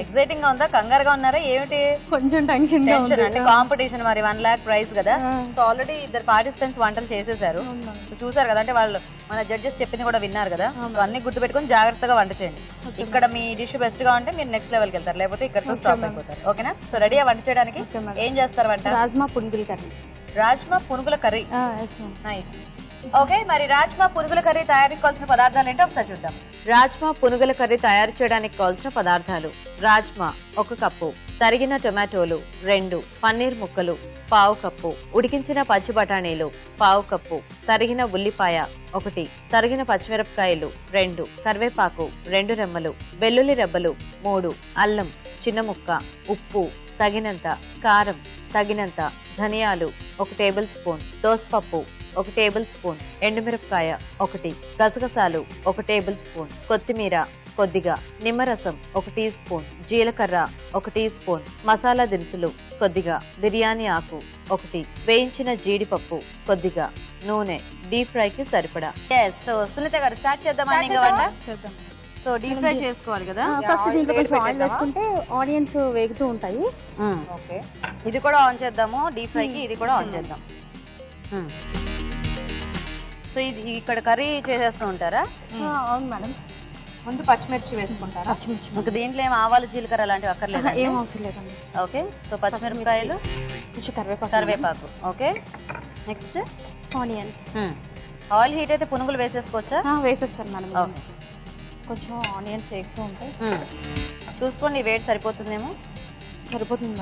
ఎక్సైటింగ్ గా ఉందా, కంగారుగా ఉన్నారా, ఏమిటి? కొంచెం టెన్షన్ అంటే కాంపిటీషన్ మరి 1 lakh ప్రైజ్ కదా. సో ఆల్రెడీ 2 పార్టిసిపెంట్స్ వంటలు చేసేసారు. సో చూసారు కదా, అంటే వాళ్ళు మన జడ్జెస్ చెప్పింది కూడా విన్నారు కదా. సో అన్ని గుర్తుపెట్టుకుని జాగ్రత్తగా వంట చేయండి. ఇక్కడ మీ డిష్ బెస్ట్ గా ఉంటే మీరు నెక్స్ట్ లెవెల్కి వెళ్తారు, లేకపోతే ఇక్కడతో స్టాప్ అయిపోతారు. ఓకేనా? సో రెడీగా వంట చేయడానికి ఏం చేస్తారు వంట? రాజ్మా పునుగుల కర్రీ. రాజ్మా పునుగుల కర్రీ, నైస్. ఓకే, మరి రాజ్మా పునుగుల కర్రీ తయారీకి కావాల్సిన పదార్థాలు ఏంటో ఒకసారి చూద్దాం. రాజ్మా పునుగుల కర్రీ తయారు చేయడానికి కావాల్సిన పదార్థాలు: రాజ్మా 1 కప్పు, తరిగిన టొమాటోలు 2, పన్నీర్ ముక్కలు 1/2 కప్పు, ఉడికించిన పచ్చి బఠానీలు 1/2 కప్పు, తరిగిన ఉల్లిపాయ 1, తరిగిన పచ్చిమిరపకాయలు 2, కరివేపాకు 2 రెమ్మలు, వెల్లుల్లి రెబ్బలు 3, అల్లం చిన్న ముక్క, ఉప్పు తగినంత, కారం తగినంత, ధనియాలు 1 టేబుల్ స్పూన్, దోసపప్పు 1 టేబుల్ స్పూన్, ఎండుమిరపకాయ 1, గసగసాలు 1 టేబుల్ స్పూన్, కొత్తిమీర కొద్దిగా, నిమ్మరసం 1 టీ స్పూన్, జీలకర్ర 1 టీ స్పూన్, మసాలా దినుసులు కొద్దిగా, బిర్యానీ ఆకు 1, వేయించిన జీడిపప్పు కొద్దిగా, నూనె డీప్ ఫ్రైకి సరిపడా. సో సునీత గారు స్టార్ట్ చేద్దామని ఇంకా వంట. సో డీప్ ఫ్రై చేసుకోవాలి కదా. ఫస్ట్ దీంట్లో కొంచెం ఆయిల్ వేసుకుంటే ఆనియన్స్ వేగుతూ ఉంటాయి. ఓకే, ఇది కూడా ఆన్ చేద్దాము డీప్ ఫ్రైకి. ఇది కూడా ఆన్ చేద్దాం. సో ఇది ఇక్కడ కర్రీ చేసేస్తూ ఉంటారా? అవును మేడం. ముందు పచ్చిమిర్చి వేసుకుంటారా? పచ్చిమిర్చి. ఇంకా దీంట్లో ఏం ఆవాలు జీలకర్ర అలాంటివి అక్కర్లేదు? ఏం అవసరం లేదండి. ఓకే, సో పచ్చిమిరపకాయలు, కరివేపాకు. Okay, next onions. Oil heat అయితే పునుగులు వేసేసుకోవచ్చా? వేసేస్తాను మేడం. ఓకే, కొంచెం ఆనియన్స్ వేస్తూ ఉంటాయి. చూసుకోండి, వెయిట్ సరిపోతుందేమో.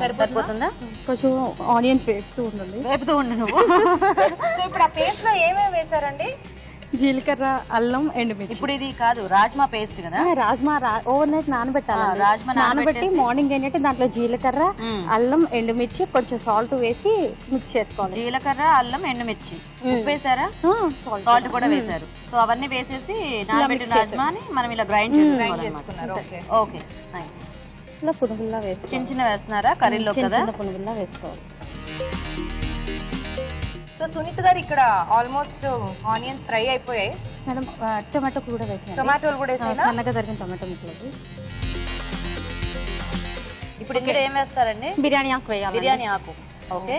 సరిపోతుందా? కొంచెం ఆనియన్స్ వేస్తూ ఉంటుంది. వేపుతూ ఉండు నువ్వు. సో ఇప్పుడు ఆ పేస్ట్ లో ఏమేమి వేసారండి? జీలకర్ర, అల్లం, ఎండుమిర్చి. ఇప్పుడు ఇది కాదు రాజ్మా పేస్ట్ కదా? రాజ్మా ఓవర్ నైట్ నానబెట్టాలి. రాజ్మా నానబెట్టి మార్నింగ్ ఏంటంటే దాంట్లో జీలకర్ర, అల్లం, ఎండుమిర్చి, కొంచెం సాల్ట్ వేసి మిక్స్ చేసుకోవాలి. జీలకర్ర, అల్లం, ఎండుమిర్చి వేసారా? సాల్ట్ కూడా వేసారు. సో అవన్నీ వేసేసి నానబెట్టిన రాజ్మాని మనం ఇలా గ్రైండ్ చేసుకున్నారు. Okay nice. ఇలా పునుగుల్లా వేసి చిన్న చిన్న వేస్తున్నారా కర్రీలో కదా? పునుగుల్లా వేసుకోవాలి. సో సునీత గారు ఇక్కడ ఆల్మోస్ట్ ఆనియన్స్ ఫ్రై అయిపోయాయి మేడం. టొమాటో కూడా వేసాను. టొమాటోలు కూడా వేసాను. సన్నగా తరిగిన టొమాటో ముక్కలు. ఇప్పుడు ఇక్కడ ఏం వేస్తారండి? బిర్యానీ ఆకు వేయాలి. బిర్యానీ ఆకు. ఓకే.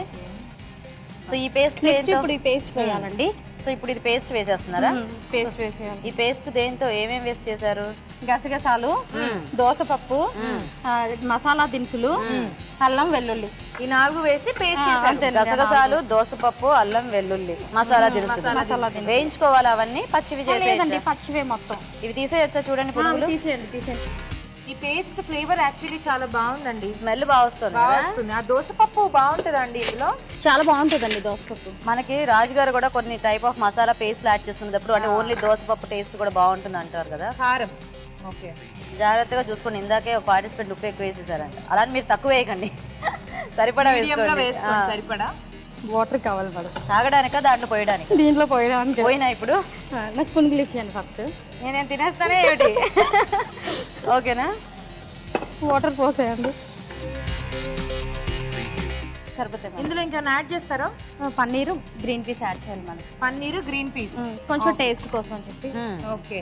సో ఈ పేస్ట్ ఇప్పుడు ఈ పేస్ట్ వేయాలండి. సో ఇప్పుడు ఇది పేస్ట్ వేసేస్తున్నారా? పేస్ట్ వేసేయాలి. ఈ పేస్ట్ దేంతో ఏమేమి వేస్ట్ చేశారు? గసగసాలు, దోసపప్పు, మసాలా దినుసులు, అల్లం, వెల్లుల్లి, ఈ 4 వేసి పేస్ట్ చేశారు. గసగసాలు, దోసపప్పు, అల్లం, వెల్లుల్లి, మసాలా దినుసులు వేయించుకోవాలి. అవన్నీ పచ్చివి చేసేయండి. పచ్చివే మొత్తం. ఇవి తీసేయొచ్చా? చూడండి పునుగులు. తీసేయండి. ఈ పేస్ట్ ఫ్లేవర్ యాక్చువల్లీ చాలా బాగుందండి. స్మెల్ బాగా వస్తుంది. ఆ దోసపప్పు బాగుంటుందండి ఇందులో. చాలా బాగుంటుందండి దోసపప్పు. మనకి రాజుగారు కూడా కొన్ని type of masala paste add చేసుకునేటప్పుడు అంటే ఓన్లీ దోసపప్పు టేస్ట్ కూడా బాగుంటుంది అంటారు కదా. కారం ఓకే జాగ్రత్తగా చూసుకోండి. ఇందాకే ఒక పార్టిసిపెంట్ ఉప్పు ఎక్కువ వేసేసారంట. అలా మీరు తక్కువ వేయకండి, సరిపడా వేసుకోండి. సరిపడా. వాటర్ కావాలి మేడం. తాగడానికా దాంట్లో పోయడానికి? దీంట్లో పోయడానికి. పోయినా ఇప్పుడు నాకు పునుగులు ఇచ్చేయండి ఫస్ట్. నేనేం తినేస్తానే ఏమిటి? ఓకేనా? వాటర్ పోసేయండి. సరిపోతాయి. ఇందులో ఇంకా యాడ్ చేస్తారా? పన్నీరు, గ్రీన్ పీస్ యాడ్ చేయాలి మనం. పన్నీరు, గ్రీన్ పీస్ కొంచెం టేస్ట్ కోసం చెప్పి. ఓకే.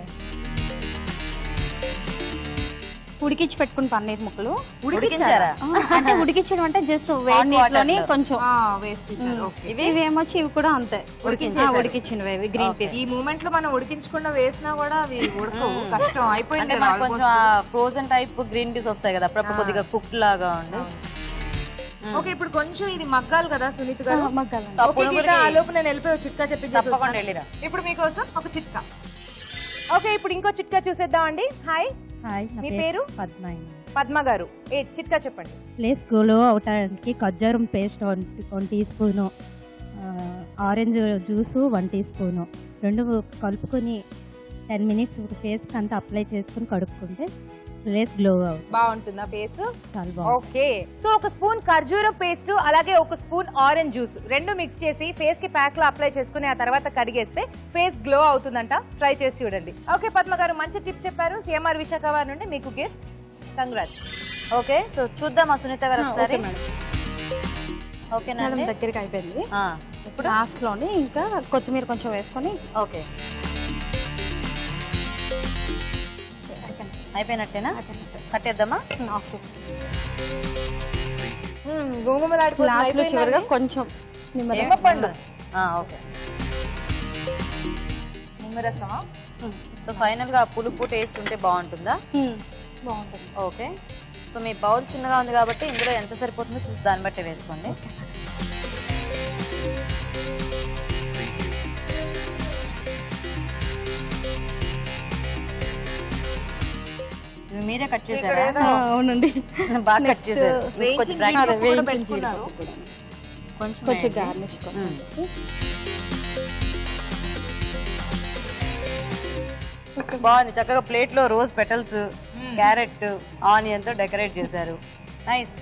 ఉడికించి పెట్టుకుని పన్నీర్ ముక్కలు. ఉడికించారా? అంటే ఉడికించడం అంటే జస్ట్ వేడి నీటిలోని కొంచెం వేస్తారు. ఇవి ఏమొచ్చి ఇవి కూడా అంతే ఉడికించినవి గ్రీన్ పీస్. ఈ మూమెంట్ లో మనం ఉడికించకుండా వేసినా కూడా అవి ఉడకవు, కష్టం అయిపోయింది. కొంచెం ఫ్రోజన్ టైప్ గ్రీన్ పీస్ వస్తాయి కదా, అప్పుడప్పుడు కొద్దిగా కుక్ లాగా ఉండి. ఓకే, ఇప్పుడు కొంచెం ఇది మగ్గాలి కదా సునీత గారు? మగ్గాలి. ఆ లోపు నేను వెళ్ళిపోయి చిట్కా చెప్పి తప్పకుండా వెళ్ళిరా. ఇప్పుడు మీకోసం ఒక చిట్కా. ఓకే, ఇప్పుడు ఇంకో చిట్కా చూసేద్దాం అండి. హాయ్. మీ పేరు? పద్మ గారు. చిట్కా చెప్పండి. ప్లేస్ గ్లో అవటానికి ఖర్జూరం paste 1 teaspoon, orange juice 1 teaspoon, 2 కలుపుకొని 10 మినిట్స్ ఫేస్కి అంతా అప్లై చేసుకుని కడుక్కుంటే ఫేస్ గ్లో బాగుంటుందా ఫేస్? చాలా బాగుంది. ఓకే, సో 1 స్పూన్ ఖర్జూరం పేస్ట్ అలాగే 1 స్పూన్ ఆరెంజ్ జ్యూస్ 2 మిక్స్ చేసి ఫేస్ కి ప్యాక్ లో అప్లై చేసుకుని ఆ తర్వాత కడిగేస్తే ఫేస్ గ్లో అవుతుందంట. ట్రై చేసి చూడండి. ఓకే పద్మ గారు, మంచి టిప్ చెప్పారు. సిఎంఆర్ విశాఖ వారి నుండి మీకు గిఫ్ట్. కంగ్రాట్స్. ఓకే, సో చూద్దామా సునీత గారు ఒకసారి? ఓకేనా? దగ్గరికి అయిపోయింది. ఇప్పుడు లాస్ట్ లోని ఇంకా కొత్తిమీర కొంచెం వేసుకొని. ఓకే, అయిపోయినట్టేనా? కట్టేద్దామా? చివరిగా కొంచెం నిమ్మపండు. ఓకే, నిమ్మరసమా? సో ఫైనల్ గా పులుపు టేస్ట్ ఉంటే బాగుంటుందా? బాగుంటుంది. ఓకే, సో మీ బౌల్ చిన్నగా ఉంది కాబట్టి ఇందులో ఎంత సరిపోతుందో చూసి దాన్ని బట్టి వేసుకోండి. మీరే కట్ చేశారా? అవునండి, బాగా కట్ చేశారు. కొంచెం గార్నిష్. బాగుంది. చక్కగా ప్లేట్ లో రోజ్ పెటల్స్, క్యారెట్, ఆనియన్ తో డెకరేట్ చేశారు. నైస్.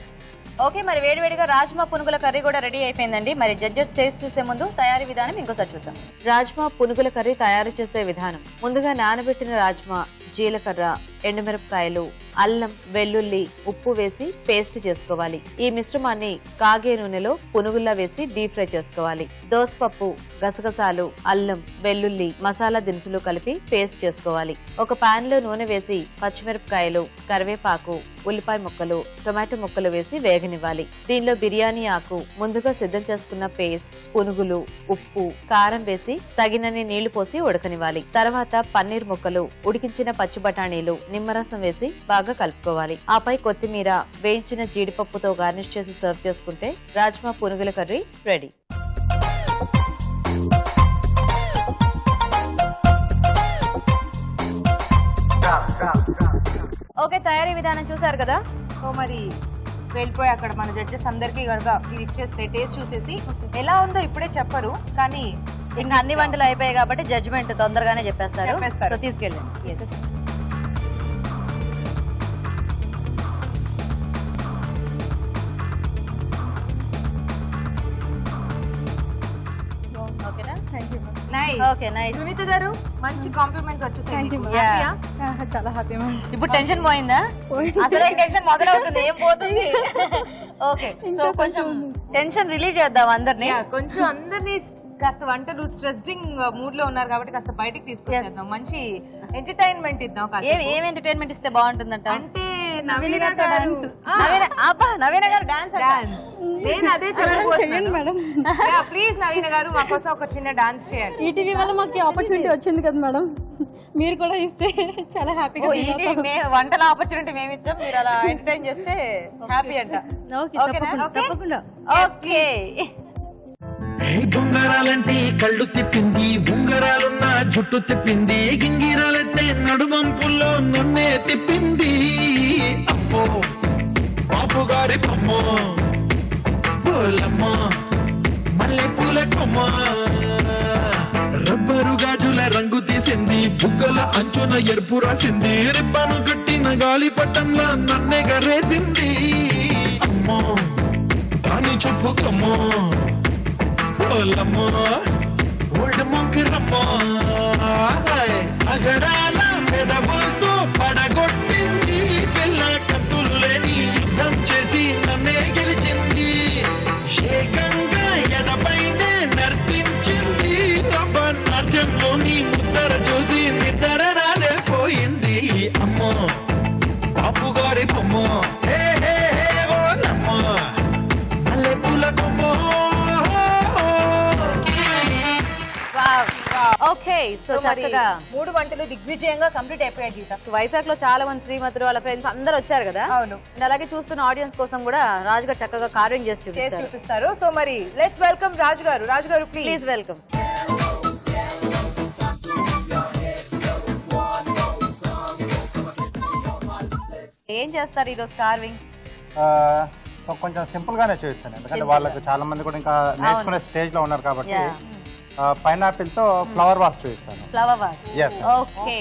ఓకే, మరి వేడివేడిగా రాజ్మా పునుగుల కర్రీ కూడా రెడీ అయిపోయిందండి. మరి జడ్జెస్ టేస్ట్ చూసే ముందు తయారీ విధానం ఇంకోసారి చూద్దాం. రాజ్మా పునుగుల కర్రీ తయారు చేసే విధానం: ముందుగా నానబెట్టిన రాజ్మా, జీలకర్ర, ఎండుమిరపకాయలు, అల్లం, వెల్లుల్లి, ఉప్పు వేసి పేస్ట్ చేసుకోవాలి. ఈ మిశ్రమాన్ని కాగే నూనెలో పునుగుల్లా వేసి డీప్ ఫ్రై చేసుకోవాలి. దోసపప్పు, గసగసాలు, అల్లం, వెల్లుల్లి, మసాలా దినుసులు కలిపి పేస్ట్ చేసుకోవాలి. ఒక పాన్ లో నూనె వేసి పచ్చిమిరపకాయలు, కరివేపాకు, ఉల్లిపాయ ముక్కలు, టొమాటో ముక్కలు వేసి వేగనివ్వాలి. దీనిలో బిర్యానీ ఆకు, ముందుగా సిద్ధం చేసుకున్న పేస్ట్, పునుగులు, ఉప్పు, కారం వేసి తగినన్ని నీళ్లు పోసి ఉడకనివ్వాలి. తర్వాత పన్నీర్ ముక్కలు, ఉడికించిన పచ్చి బఠానీలు, నిమ్మరసం వేసి బాగా కలుపుకోవాలి. ఆపై కొత్తిమీర, వేయించిన జీడిపప్పుతో గార్నిష్ చేసి సర్వ్ చేసుకుంటే రాజ్మా పునుగుల కర్రీ రెడీ. ఓకే, తయారీ విధానం చూసారు కదా. సో మరి వెళ్ళిపోయి అక్కడ మన జడ్జెస్ అందరికీ కనుక ఇది ఇచ్చేస్తే టేస్ట్ చూసేసి ఎలా ఉందో ఇప్పుడే చెప్పరు, కానీ ఇంకా అన్ని వంటలు అయిపోయాయి కాబట్టి జడ్జిమెంట్ తొందరగానే చెప్పేస్తారు. సో తీసుకెళ్ళండి. ఓకేనా? Okay, nice. సునీత గారు మంచి కాంప్లిమెంట్స్ వచ్చేసాయి. చాలా హ్యాపీ మ్యామ్. ఇప్పుడు టెన్షన్ పోయిందా? అసలు టెన్షన్ మొదలవుతుంది, ఏం పోతుంది? ఓకే, సో కొంచెం టెన్షన్ రిలీవ్ చేద్దాం అందరినీ. కొంచెం అందరినీ కాస్త వంటలు స్ట్రెస్డింగ్ మూడ్ లో ఉన్నారు కాబట్టి కాస్త బయటికి తీసుకొచ్చేద్దాం. మంచి ఎంటర్టైన్మెంట్ ఇద్దాం. ఏం ఎంటర్టైన్మెంట్ ఇస్తే బాగుంటుందంట? అంటే నవీన గారు డాన్స్. నేను అదే చెప్పబోతున్నాను మేడం. ప్లీజ్ నవీన గారు మా కోసం ఒక చిన్న డాన్స్ చేయాలి. ఈటీవీ వల్ల మాకు ఆపర్చునిటీ వచ్చింది కదా మేడం, మీరు కూడా ఇస్తే చాలా హ్యాపీగా. వంటల ఆపర్చునిటీ మేము ఇచ్చాం, మీరు అలా ఎంటర్టైన్ చేస్తే హ్యాపీ అంట. తప్పకుండా. ఓకే. బొంగరాలంటే కళ్ళు తిప్పింది, బొంగరాలున్న జుట్టు తిప్పింది, గింగిరాలైతే నడుమంపుల్లో నన్నే తిప్పింది. అమ్మో బాబు గారి బొమ్మ, పూలమ్మ మల్లె పూల కొమ్మ, రబ్బరు గాజుల రంగు తీసింది, బుగ్గల అంచున ఎరుపు రాసింది, రిబ్బను కట్టిన గాలి పట్టంలా నన్నే గరేసింది. అమ్మో దాని చెప్పుకమ్మో, ఓల్డ్ మొంకిరమ్మో, అగడాల పెదవులతో పడగొట్టింది, పిల్ల కత్తులు లేని యుద్ధం చేసి నన్నే గెలిచింది, ఏకంగా ఎదపైనే నర్తించింది, నాట్యంలోని ముద్దర చూసి నిద్ర రానే పోయింది. అమ్మో బాపు గారి బొమ్మో, హే హే హే ఓ నమ్మో మల్లె పూల కొమ్మో. ఓకే, సో చక్కగా 3 వంటలు దిగ్విజయంగా కంప్లీట్ అయిపోయాయి. గీత, వైజాగ్ లో చాలా మంది శ్రీమతులు వాళ్ళ ఫ్రెండ్స్ అందరూ వచ్చారు కదా. అవును. అలాగే చూస్తున్న ఆడియన్స్ కోసం కూడా రాజు గారు చక్కగా కార్వింగ్ చేసి చూపిస్తారు. సో మరి లెట్స్ వెల్కమ్ రాజు గారు. రాజు గారు ప్లీజ్ వెల్కమ్. ఏం చేస్తారు ఈరోజు కార్వింగ్? సో కొంచెం సింపుల్ గానే చూపిస్తాను, ఎందుకంటే వాళ్ళకి చాలా మంది కూడా ఇంకా నేర్చుకునే స్టేజ్ లో ఉన్నారు కాబట్టి. పైనాపిల్ తో ఫ్లవర్ వాస్ చూపిస్తాను. Flower vase. ఓకే,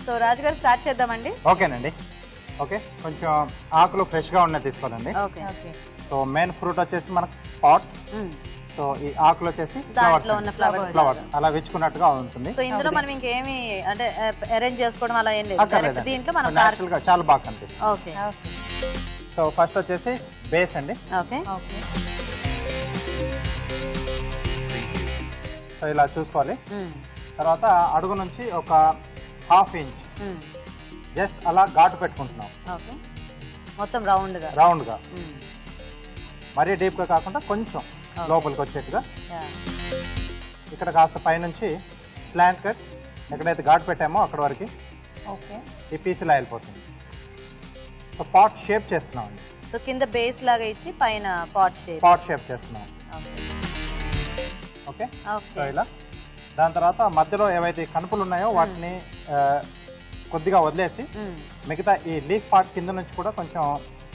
సో రాజు గారు స్టార్ట్ చేద్దామండి. ఓకేనండి. ఓకే, కొంచెం ఆకులు ఫ్రెష్ గా ఉన్నది తీసుకోవాలండి. ఓకే. సో మెయిన్ ఫ్రూట్ వచ్చేసి మనకు పాట్. సో ఈ ఆకులు వచ్చేసి ఫ్లవర్స్ అలా విచ్చుకున్నట్టుగా ఉంటుంది. సో ఇందులో మనం ఇంకేమి అంటే అరేంజ్ చేసుకోవడం అలా ఏం లేదు, దీంట్లో మనం నేచురల్ గా చాలా బాగా కనిపిస్తుంది. ఓకే. సో ఫస్ట్ వచ్చేసి బేస్ అండి. ఓకే. సో ఇలా చూసుకోవాలి. తర్వాత అడుగు నుంచి ఒక 1/2 ఇంచ్ జస్ట్ అలా ఘాటు పెట్టుకుంటున్నాం. ఓకే, మొత్తం రౌండ్ గా మరీ డీప్ గా కాకుండా కొంచెం లోపలికి వచ్చేట్టుగా. ఇక్కడ కాస్త పైనుంచి స్లాంట్ కట్, ఎక్కడైతే ఘాటు పెట్టామో అక్కడ వరకు ఈ పీస్ ఇలా వెళ్ళిపోతుంది. సో పాట్ షేప్ చేస్తున్నాం అండి. సో కింద బేస్ లాగా ఇచ్చి పైన పాట్ షేప్ చేస్తున్నాం. ఓకే, సో ఇలా. దాని తర్వాత మధ్యలో ఏవైతే కనుపులు ఉన్నాయో వాటిని కొద్దిగా వదిలేసి మిగతా ఈ లీఫ్ పార్ట్ కింద నుంచి కూడా కొంచెం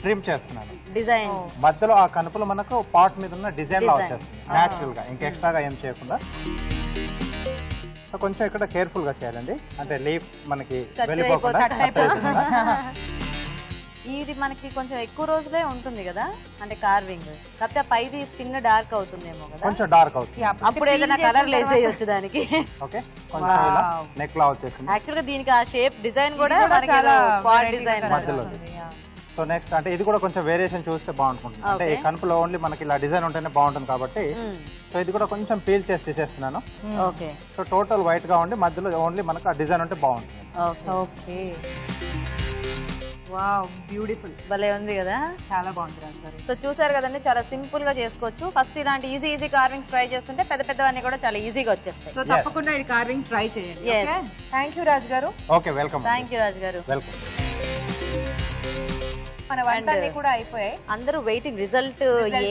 ట్రిమ్ చేస్తున్నాను. డిజైన్ మధ్యలో ఆ కనుపులు మనకు పాట్ మీద ఉన్న డిజైన్ లా వచ్చేస్తుంది న్యాచురల్ గా, ఇంకా ఎక్స్ట్రాగా ఏం చేయకుండా. సో కొంచెం ఇక్కడ కేర్ఫుల్ గా చేయాలండి, అంటే లీఫ్ మనకి వెళ్ళిపోకుండా. ఇది మనకి కొంచెం ఎక్కువ రోజులే ఉంటుంది కదా, అంటే కార్వింగ్. కాకపోతే పైది స్కిన్ డార్క్ అవుతుందేమో కదా, కొంచెం డార్క్ అవుతుంది. అప్పుడు ఏదైనా కలర్ లేసేయొచ్చు దానికి. ఓకే, కొంచెం ఇలా నెక్ లా వచ్చేసింది. యాక్చువల్ గా దీనికి ఆ షేప్ డిజైన్ కూడా మనకి పాట్ డిజైన్ మధ్యలో. సో నెక్స్ట్ అంటే ఇది కూడా కొంచెం వేరియేషన్ చూస్తే బాగుంటుంది, అంటే ఈ కనుపులో ఓన్లీ మనకి ఇలా డిజైన్ ఉంటేనే బాగుంటుంది కాబట్టి. సో ఇది కూడా కొంచెం పీల్ చేసి తీసేస్తున్నాను. ఓకే. సో టోటల్ వైట్ గా ఉండి మధ్యలో ఓన్లీ మనకు ఆ డిజైన్ ఉంటే బాగుంటుంది. ఓకే. Wow, beautiful. భలే ఉంది కదా, చాలా బాగుంది. సో చూసారు కదండి, చాలా సింపుల్ గా చేసుకోవచ్చు. ఫస్ట్ ఇలాంటి ఈజీ కార్వింగ్ ట్రై చేస్తుంటే పెద్ద పెద్దవన్నీ కూడా చాలా ఈజీగా వచ్చేస్తాయి. సో తప్పకుండా ఈ కార్వింగ్ ట్రై చేయండి. థ్యాంక్ యూ రాజు గారు. Okay, welcome. థ్యాంక్ యూ రాజు గారు. వెల్కమ్. మన వంటలన్నీ కూడా అయిపోయాయి. అందరూ వెయిటింగ్ రిజల్ట్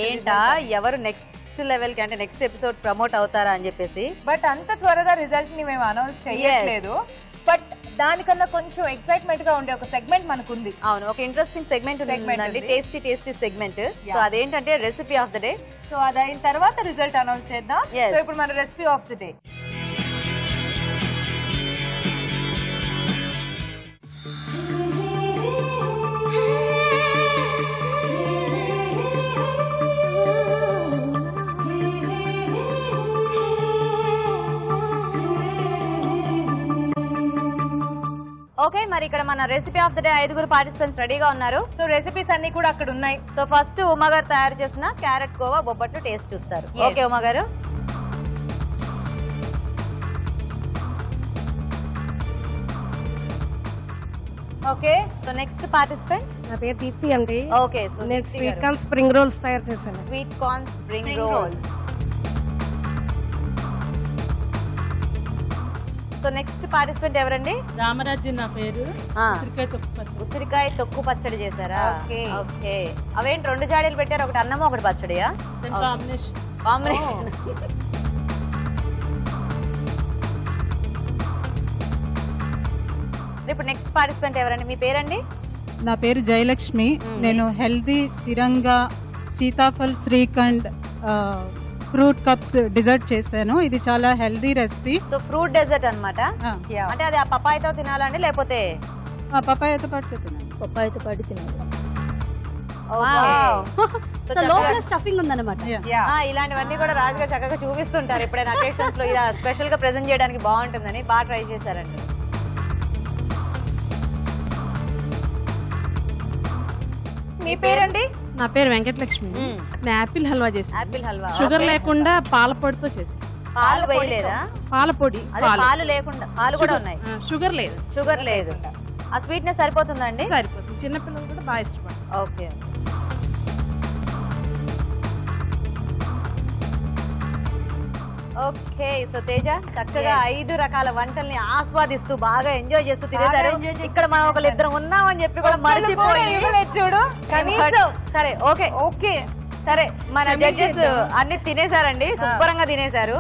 ఏంటా, ఎవరు నెక్స్ట్ లెవెల్ కి అంటే నెక్స్ట్ ఎపిసోడ్ ప్రమోట్ అవుతారా అని చెప్పేసి. బట్ అంత త్వరగా రిజల్ట్ ని మేము అనౌన్స్ చేయట్లేదు, బట్ దానికన్నా కొంచెం ఎక్సైట్మెంట్ గా ఉండే ఒక సెగ్మెంట్ మనకు ఉంది. అవును, ఒక ఇంట్రెస్టింగ్ సెగ్మెంట్ ఉందండి, టేస్టీ సెగ్మెంట్. సో అదేంటంటే recipe of the day. So అది అయిన తర్వాత రిజల్ట్ అనౌన్స్ చేద్దాం. సో ఇప్పుడు మన recipe of the day. Okay, మరి ఇక్కడ మన recipe of the day 5 participants రెడీగా ఉన్నారు. సో రెసిపీస్ అన్ని కూడా అక్కడ ఉన్నాయి. సో ఫస్ట్ ఉమా గారు తయారు చేసిన క్యారెట్ కోవా బొబ్బట్లు టేస్ట్ చూస్తారు. ఓకే ఉమా గారు. Okay, so next participant. నా పేరు దీప్తి అండి. Okay, so next sweet corn spring rolls తయారు చేశాను. Sweet corn spring rolls. So next participant ఎవరండి? రామరాజు నా పేరు. ఉసిరికాయ తొక్కు పచ్చడి చేశారా? ఓకే, అవేంటి 2 జాడీలు పెట్టారు, ఒకటి అన్నము ఒకటి పచ్చడియా? కాంబినేషన్. ఇప్పుడు నెక్స్ట్ పార్టిసిపెంట్ ఎవరండి? మీ పేరండి? నా పేరు జయలక్ష్మి. నేను healthy tiranga sitaphal shrikhand fruit cups dessert చేశాను. ఇది చాలా healthy recipe. So fruit dessert అన్నమాట. అంటే అది ఆ పపాయతో తినాలండి లేకపోతే పపాయతో పాటు తినాలి? పపాయతో పాటు తినాలి. సో లోపల స్టఫింగ్ ఉందన్నమాట. ఇలాంటివన్నీ కూడా రాజుగా చక్కగా చూపిస్తుంటారు ఎప్పుడైనా అకేషన్స్ లో. ఇలా స్పెషల్ గా ప్రెజెంట్ చేయడానికి బాగుంటుందని బాగా ట్రై చేశారండి. మీ పేరండి? నా పేరు వెంకటలక్ష్మి. నేను యాపిల్ హల్వా చేశాను. యాపిల్ హల్వా షుగర్ లేకుండా పాల పొడితో చేసి. పాలు వేయలేదా? పాల పొడి. పాలు లేకుండా. పాలు కూడా ఉన్నాయి. షుగర్ లేదు. షుగర్ లేదు. ఆ స్వీట్నెస్ సరిపోతుందండి? సరిపోతుంది. చిన్నపిల్లలు కూడా బాగా ఇష్టపడతారు. ఓకే. ఓకే, సో తేజ చక్కగా 5 రకాల వంటల్ని ఆస్వాదిస్తూ బాగా ఎంజాయ్ చేస్తూ తినేసారు. ఇక్కడ మనం ఒకళ్ళిద్దరం ఉన్నామని చెప్పి కూడా మర్చిపోయి చూడు. సరే ఓకే ఓకే సరే, మన జడ్జెస్ అన్ని తినేసారండి, శుభ్రంగా తినేసారు.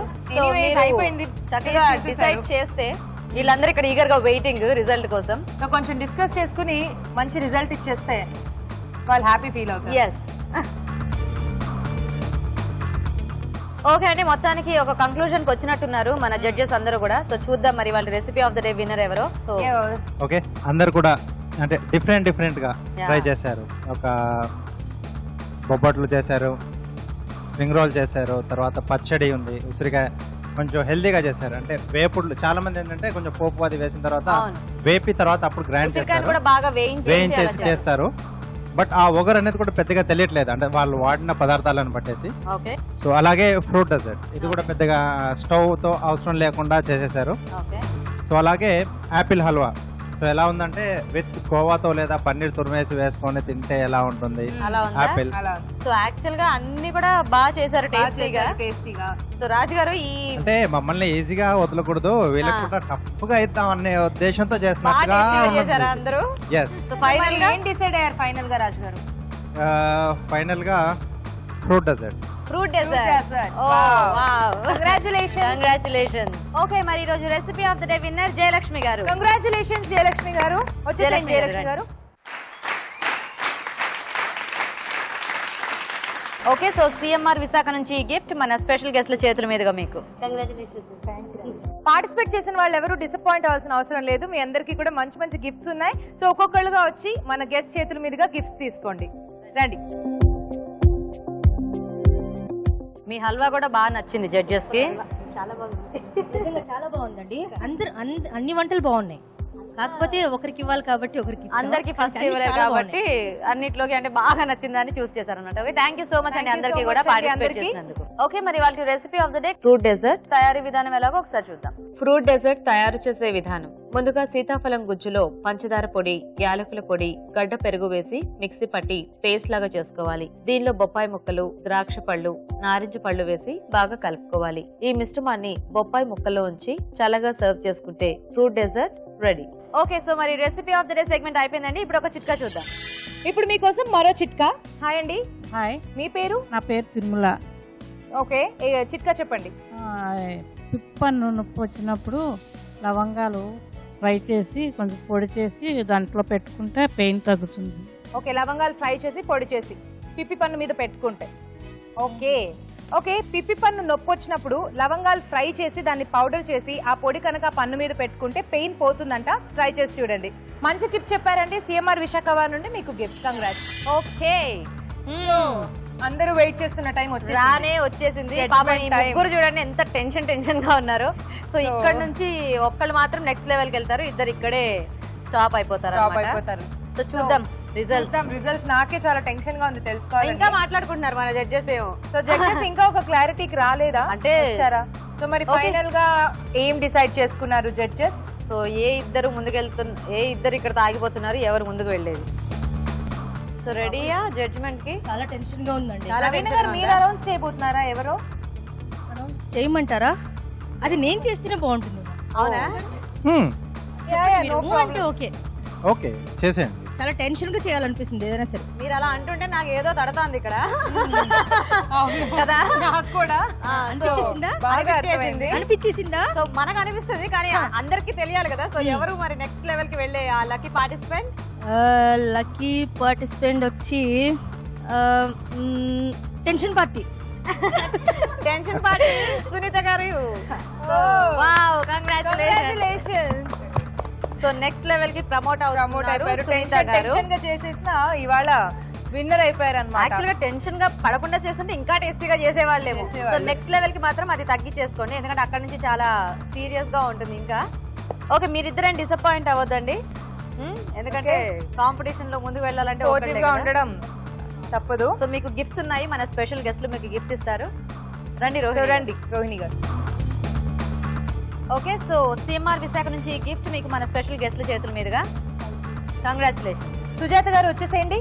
అయిపోయింది. చక్కగా డిసైడ్ చేస్తే వీళ్ళందరూ ఇక్కడ ఈగర్ గా వెయిటింగ్ రిజల్ట్ కోసం. సో కొంచెం డిస్కస్ చేసుకుని మంచి రిజల్ట్ ఇచ్చేస్తే వాళ్ళు హ్యాపీ ఫీల్ అవుతారు. ఎస్. ఓకే అండి, మొత్తానికి ఒక కంక్లూజన్ కి వచ్చినట్టున్నారు మన జడ్జెస్ అందరూ కూడా. సో చూద్దాం మరి వాళ్ళ recipe of the day winner ఎవరో. సో ఓకే, అందరు కూడా అంటే డిఫరెంట్ గా ట్రై చేశారు. ఒక బొబ్బట్లు చేశారు, స్ప్రింగ్ రోల్ చేశారు, తర్వాత పచ్చడి ఉంది, ఉసిరికాయ కొంచెం హెల్దీగా చేశారు. అంటే వేపుడు చాలా మంది ఏంటంటే కొంచెం పోపు అది వేసిన తర్వాత వేపి తర్వాత అప్పుడు గ్రైండ్ చేస్తారు, వేయించేసి చేస్తారు. బట్ ఆ ఒగరు అనేది కూడా పెద్దగా తెలియట్లేదు, అంటే వాళ్ళు వాడిన పదార్థాలను బట్టేసి. సో అలాగే ఫ్రూట్ డెజర్ట్ ఇది కూడా పెద్దగా స్టవ్ తో అవసరం లేకుండా చేసేసారు. సో అలాగే యాపిల్ హల్వా. సో ఎలా ఉందంటే విత్ కోవాతో లేదా పన్నీర్ తురిమేసి వేసుకొని తింటే ఎలా ఉంటుంది యాపిల్. సో యాక్చువల్ గా అన్ని కూడా బాగా చేశారు టేస్టీగా. సో రాజు గారు ఈ అంటే మమ్మల్ని ఈజీగా వదలకూడదు, వీళ్ళకి కూడా టఫ్ గా ఇద్దాం అనే ఉద్దేశంతో చేసినట్టుగా. అందరూ ఫైనల్ గా ఏం డిసైడ్ అయ్యారు? ఫైనల్ గా రాజు గారు ఫైనల్ గా fruit dessert. Fruit dessert. Oh wow, congratulations. Okay, మరి ఈ రోజు recipe of the day winner Jayalakshmi గారు. కంగ్రాచులేషన్స్ జయలక్ష్మి గారు. వచ్చేసేయండి జయలక్ష్మి గారు. ఓకే, సో సిఎంఆర్ విశాఖ నుంచి ఈ గిఫ్ట్ మన స్పెషల్ గెస్ట్ల చేతుల మీదుగా మీకు. పార్టిసిపేట్ చేసిన వాళ్ళు ఎవరు డిసప్పాయింట్ అవ్వాల్సిన అవసరం లేదు. మీ అందరికీ కూడా మంచి మంచి గిఫ్ట్స్ ఉన్నాయి. సో ఒక్కొక్కళ్ళుగా వచ్చి మన గెస్ట్ చేతుల మీదుగా గిఫ్ట్స్ తీసుకోండి. రండి. మీ హల్వా కూడా బాగా నచ్చింది జడ్జెస్ కి. చాలా బాగుంది, చాలా బాగుందండి. అన్ని వంటలు బాగున్నాయి, కాకపోతే ఒకరికి ఇవ్వాలి కాబట్టి ఒకరికి అందరికి ఫస్ట్ ఇవ్వలేదు కాబట్టి అన్నిట్లోకి అంటే బాగా నచ్చిందని చూస్ చేశారు అన్నమాట. Okay, thank you so much అండి అందరికీ కూడా పార్టిసిపేట్ చేసినందుకు. ఓకే, మరి వాళ్ళకి recipe of the day fruit dessert తయారీ విధానం ఎలాగో ఒకసారి చూద్దాం. ఫ్రూట్ డెజర్ట్ తయారు చేసే విధానం. ముందుగా సీతాఫలం గుజ్జులో పంచదార పొడి, యాలకుల పొడి, గడ్డ పెరుగు వేసి మిక్సీ పట్టి పేస్ట్ లాగా చేసుకోవాలి. దీనిలో బొప్పాయి ముక్కలు, ద్రాక్ష పళ్ళు, నారింజ పళ్ళు వేసి బాగా కలుపుకోవాలి. ఈ మిశ్రమాన్ని బొప్పాయి ముక్కల్లో ఉంచి చల్లగా సర్వ్ చేసుకుంటే fruit dessert ready. Okay, so మరి recipe of the day segment అయిపోయిందండి. ఇప్పుడు ఒక చిట్కా చూద్దాం. ఇప్పుడు మీకోసం మరో చిట్కా. హాయ్ అండి. హాయ్. మీ పేరు? నా పేరు తిరుమల. ఓకే, చిట్కా చెప్పండి. పిప్పన్ను నొప్పి వచ్చినప్పుడు లవంగాలు ఫ్రై చేసి కొంచెం పొడి చేసి దాంట్లో పెట్టుకుంటే పెయిన్ తగ్గుతుంది. ఓకే, లవంగాలు ఫ్రై చేసి పొడి చేసి పిప్పి పన్ను మీద పెట్టుకుంటే ఓకే ఓకే, పిప్పి పన్ను నొప్పి వచ్చినప్పుడు లవంగాలు ఫ్రై చేసి దాన్ని పౌడర్ చేసి ఆ పొడి కనుక పన్ను మీద పెట్టుకుంటే పెయిన్ పోతుందంట. ట్రై చేసి చూడండి. మంచి టిప్ చెప్పారండి సిఎంఆర్ విశాఖ వారి నుండి మీకు గిఫ్ట్. కంగ్రాట్స్. ఓకే, అందరూ వెయిట్ చేస్తున్న టైం రానే వచ్చేసింది. పాపం ఈ ముగ్గురు చూడండి ఎంత టెన్షన్ గా ఉన్నారు. సో ఇక్కడ నుంచి ఒక్కళ్ళు మాత్రం నెక్స్ట్ లెవెల్ కి వెళ్తారు, ఇద్దరు ఇక్కడే స్టాప్ అయిపోతారు. సో చూద్దాం రిజల్ట్స్. నాకే చాలా టెన్షన్ గా ఉంది తెలుసుకోవాలి. ఇంకా మాట్లాడుకుంటున్నారు మన జడ్జెస్ ఏమో. సో జడ్జెస్ ఇంకా ఒక క్లారిటీకి రాలేదా అంటే? సో మరి ఫైనల్ గా ఏం డిసైడ్ చేసుకున్నారు జడ్జెస్? సో ఏ ఇద్దరు ఇక్కడ తాగిపోతున్నారు, ఎవరు ముందుకు వెళ్ళేది. సో రెడీయా జడ్జిమెంట్ కి? చాలా టెన్షన్ గా ఉందండి. నవీన్ గారు మీరు అనౌన్స్ చేయబోతున్నారా? ఎవరో అనౌన్స్ చేయమంటారా? అది నేను చేస్తేనే బాగుంటుంది. అవునా? అంటే ఓకే ఓకే చేసేయండి. చాలా టెన్షన్ గా చేయాలనిపిస్తుంది ఏదైనా సరే. మీరు అలా అంటుంటే నాకు ఏదో తడతాంది ఇక్కడ కదా. నాకు కూడా అనిపించేసిందా? సో మనకు అనిపిస్తుంది కానీ అందరికి తెలియాలి కదా. సో ఎవరు మరి నెక్స్ట్ లెవెల్ కి వెళ్ళే ఆ లక్కీ పార్టిసిపెంట్? లక్కీ పార్టిసిపెంట్ వచ్చి టెన్షన్ పార్టీ సునీత గారు. Wow, congratulations. So next level కి ప్రమోట్ అవుతారు సునీత గారు. చేసేసిన ఇవాళ విన్నర్ అయిపోయారు అన్నమాట. యాక్చువల్ గా టెన్షన్ గా పడకుండా చేస్తుంటే ఇంకా టేస్టీగా చేసేవాళ్ళేమో. సో నెక్స్ట్ లెవెల్ కి మాత్రం అది తగ్గించేసుకోండి, ఎందుకంటే అక్కడ నుంచి చాలా సీరియస్ గా ఉంటుంది. ఇంకా ఓకే, మీరిద్దరేం డిసప్పాయింట్ అవ్వద్దండి, ఎందుకంటే కాంపిటీషన్ లో ముందుకు వెళ్ళాలంటే ఉండడం తప్పదు. సో మీకు గిఫ్ట్స్ ఉన్నాయి, మన స్పెషల్ గెస్ట్లు మీకు గిఫ్ట్ ఇస్తారు. రండి రోహిణి గారు. ఓకే, సో సిఎంఆర్ విశాఖ నుంచి గిఫ్ట్ మీకు మన స్పెషల్ గెస్ట్ల చేతుల మీదుగా. కంగ్రాచులేషన్. సుజాత గారు వచ్చేసేయండి.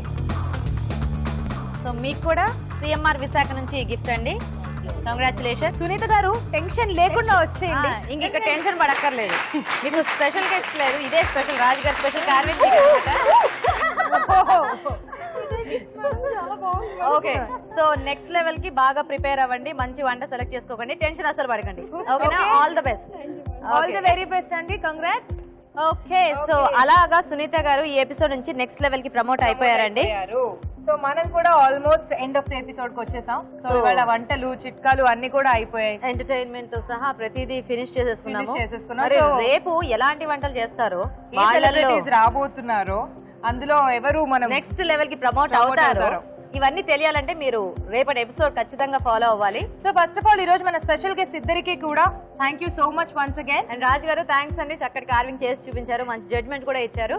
సో మీకు కూడా సిఎంఆర్ విశాఖ నుంచి గిఫ్ట్ అండి. కంగ్రాచులేషన్. సునీత గారు టెన్షన్ లేకుండా వచ్చేయండి, ఇంక టెన్షన్ పడక్కర్లేదు. మీకు స్పెషల్ గెస్ట్ లేదు, ఇదే స్పెషల్. రాజు గారు special carving. Okay, so next level కి బాగా ప్రిపేర్ అవ్వండి, మంచి వంట సెలెక్ట్ చేసుకోకండి, టెన్షన్ అసలు పడకండి. ఓకేనా? All the best. All the very best అండి. కంగ్రాట్స్. ఓకే, సో అలాగా సునీత గారు ఈ ఎపిసోడ్ నుంచి నెక్స్ట్ లెవెల్ కి ప్రమోట్ అయిపోయారండి. సో మనం కూడా almost end of the episode కి వచ్చేసాం. సో ఇవాళ వంటలు చిట్కాలు అన్ని కూడా అయిపోయాయి, ఎంటర్టైన్మెంట్ తో సహా ప్రతిదీ ఫినిష్ చేసేసుకున్నాము. మరి రేపు ఎలాంటి వంటలు చేస్తారో, ఏ సెలబ్రిటీస్ రాబోతున్నారో, అందులో ఎవరు మనం నెక్స్ట్ లెవెల్ కి ప్రమోట్ అవుతారో, ఇవన్నీ తెలియాలంటే మీరు రేపటి ఎపిసోడ్ ఖచ్చితంగా ఫాలో అవ్వాలి. సో ఫస్ట్ ఆఫ్ ఆల్ ఈ రోజు మన స్పెషల్ గెస్ట్ ఇద్దరికి కూడా thank you so much once again. And Raju గారు థ్యాంక్స్ అండి, చక్కటి కార్వింగ్ చేసి చూపించారు, మంచి జడ్జ్మెంట్ కూడా ఇచ్చారు.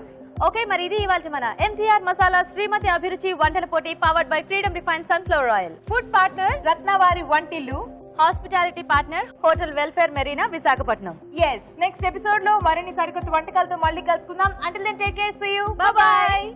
ఓకే, మరి ఇది ఇవాళ మన ఎంటీఆర్ మసాలా శ్రీమతి అభిరుచి వంటల పోటీ powered by Freedom refined sunflower oil. Food partner రత్నవారి వంటిల్లు. Hospitality partner hotel welfare Marina Visakhapatnam. yes, next episode లో మరిన్ని సరికొత్త వంటకాలతో మళ్ళీ కలుసుకుందాం. until then take care, see you, bye bye.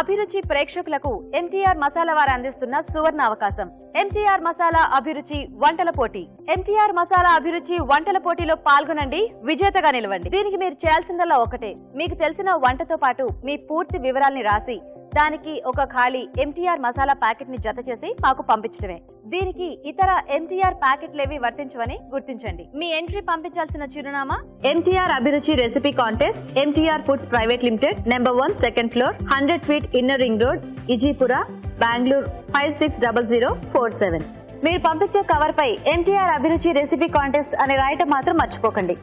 అభిరుచి ప్రేక్షకులకు ఎంటీఆర్ మసాలా వారు అందిస్తున్న సువర్ణ అవకాశం. ఎంటీఆర్ మసాలా అభిరుచి వంటల పోటీ. ఎంటీఆర్ మసాలా అభిరుచి వంటల పోటీలో పాల్గొనండి, విజేతగా నిలవండి. దీనికి మీరు చేయాల్సిందల్లా ఒకటే, మీకు తెలిసిన వంటతో పాటు మీ పూర్తి వివరాల్ని రాసి దానికి ఒక ఖాళీ ఎంటీఆర్ మసాలా ప్యాకెట్ ని జత చేసి మాకు పంపించడమే. దీనికి ఇతర ఎంటీఆర్ ప్యాకెట్లేవి వర్తించవని గుర్తించండి. మీ ఎంట్రీ పంపించాల్సిన చిరునామా MTR Abhiruchi recipe contest, MTR foods private limited, number 1, second floor, 100 feet inner ring road, Ejipura, Bengaluru 560047. మీరు పంపించే కవర్ పై ఎంటీఆర్ అభిరుచి రెసిపీ కాంటెస్ట్ అని రాయటం మాత్రం మర్చిపోకండి.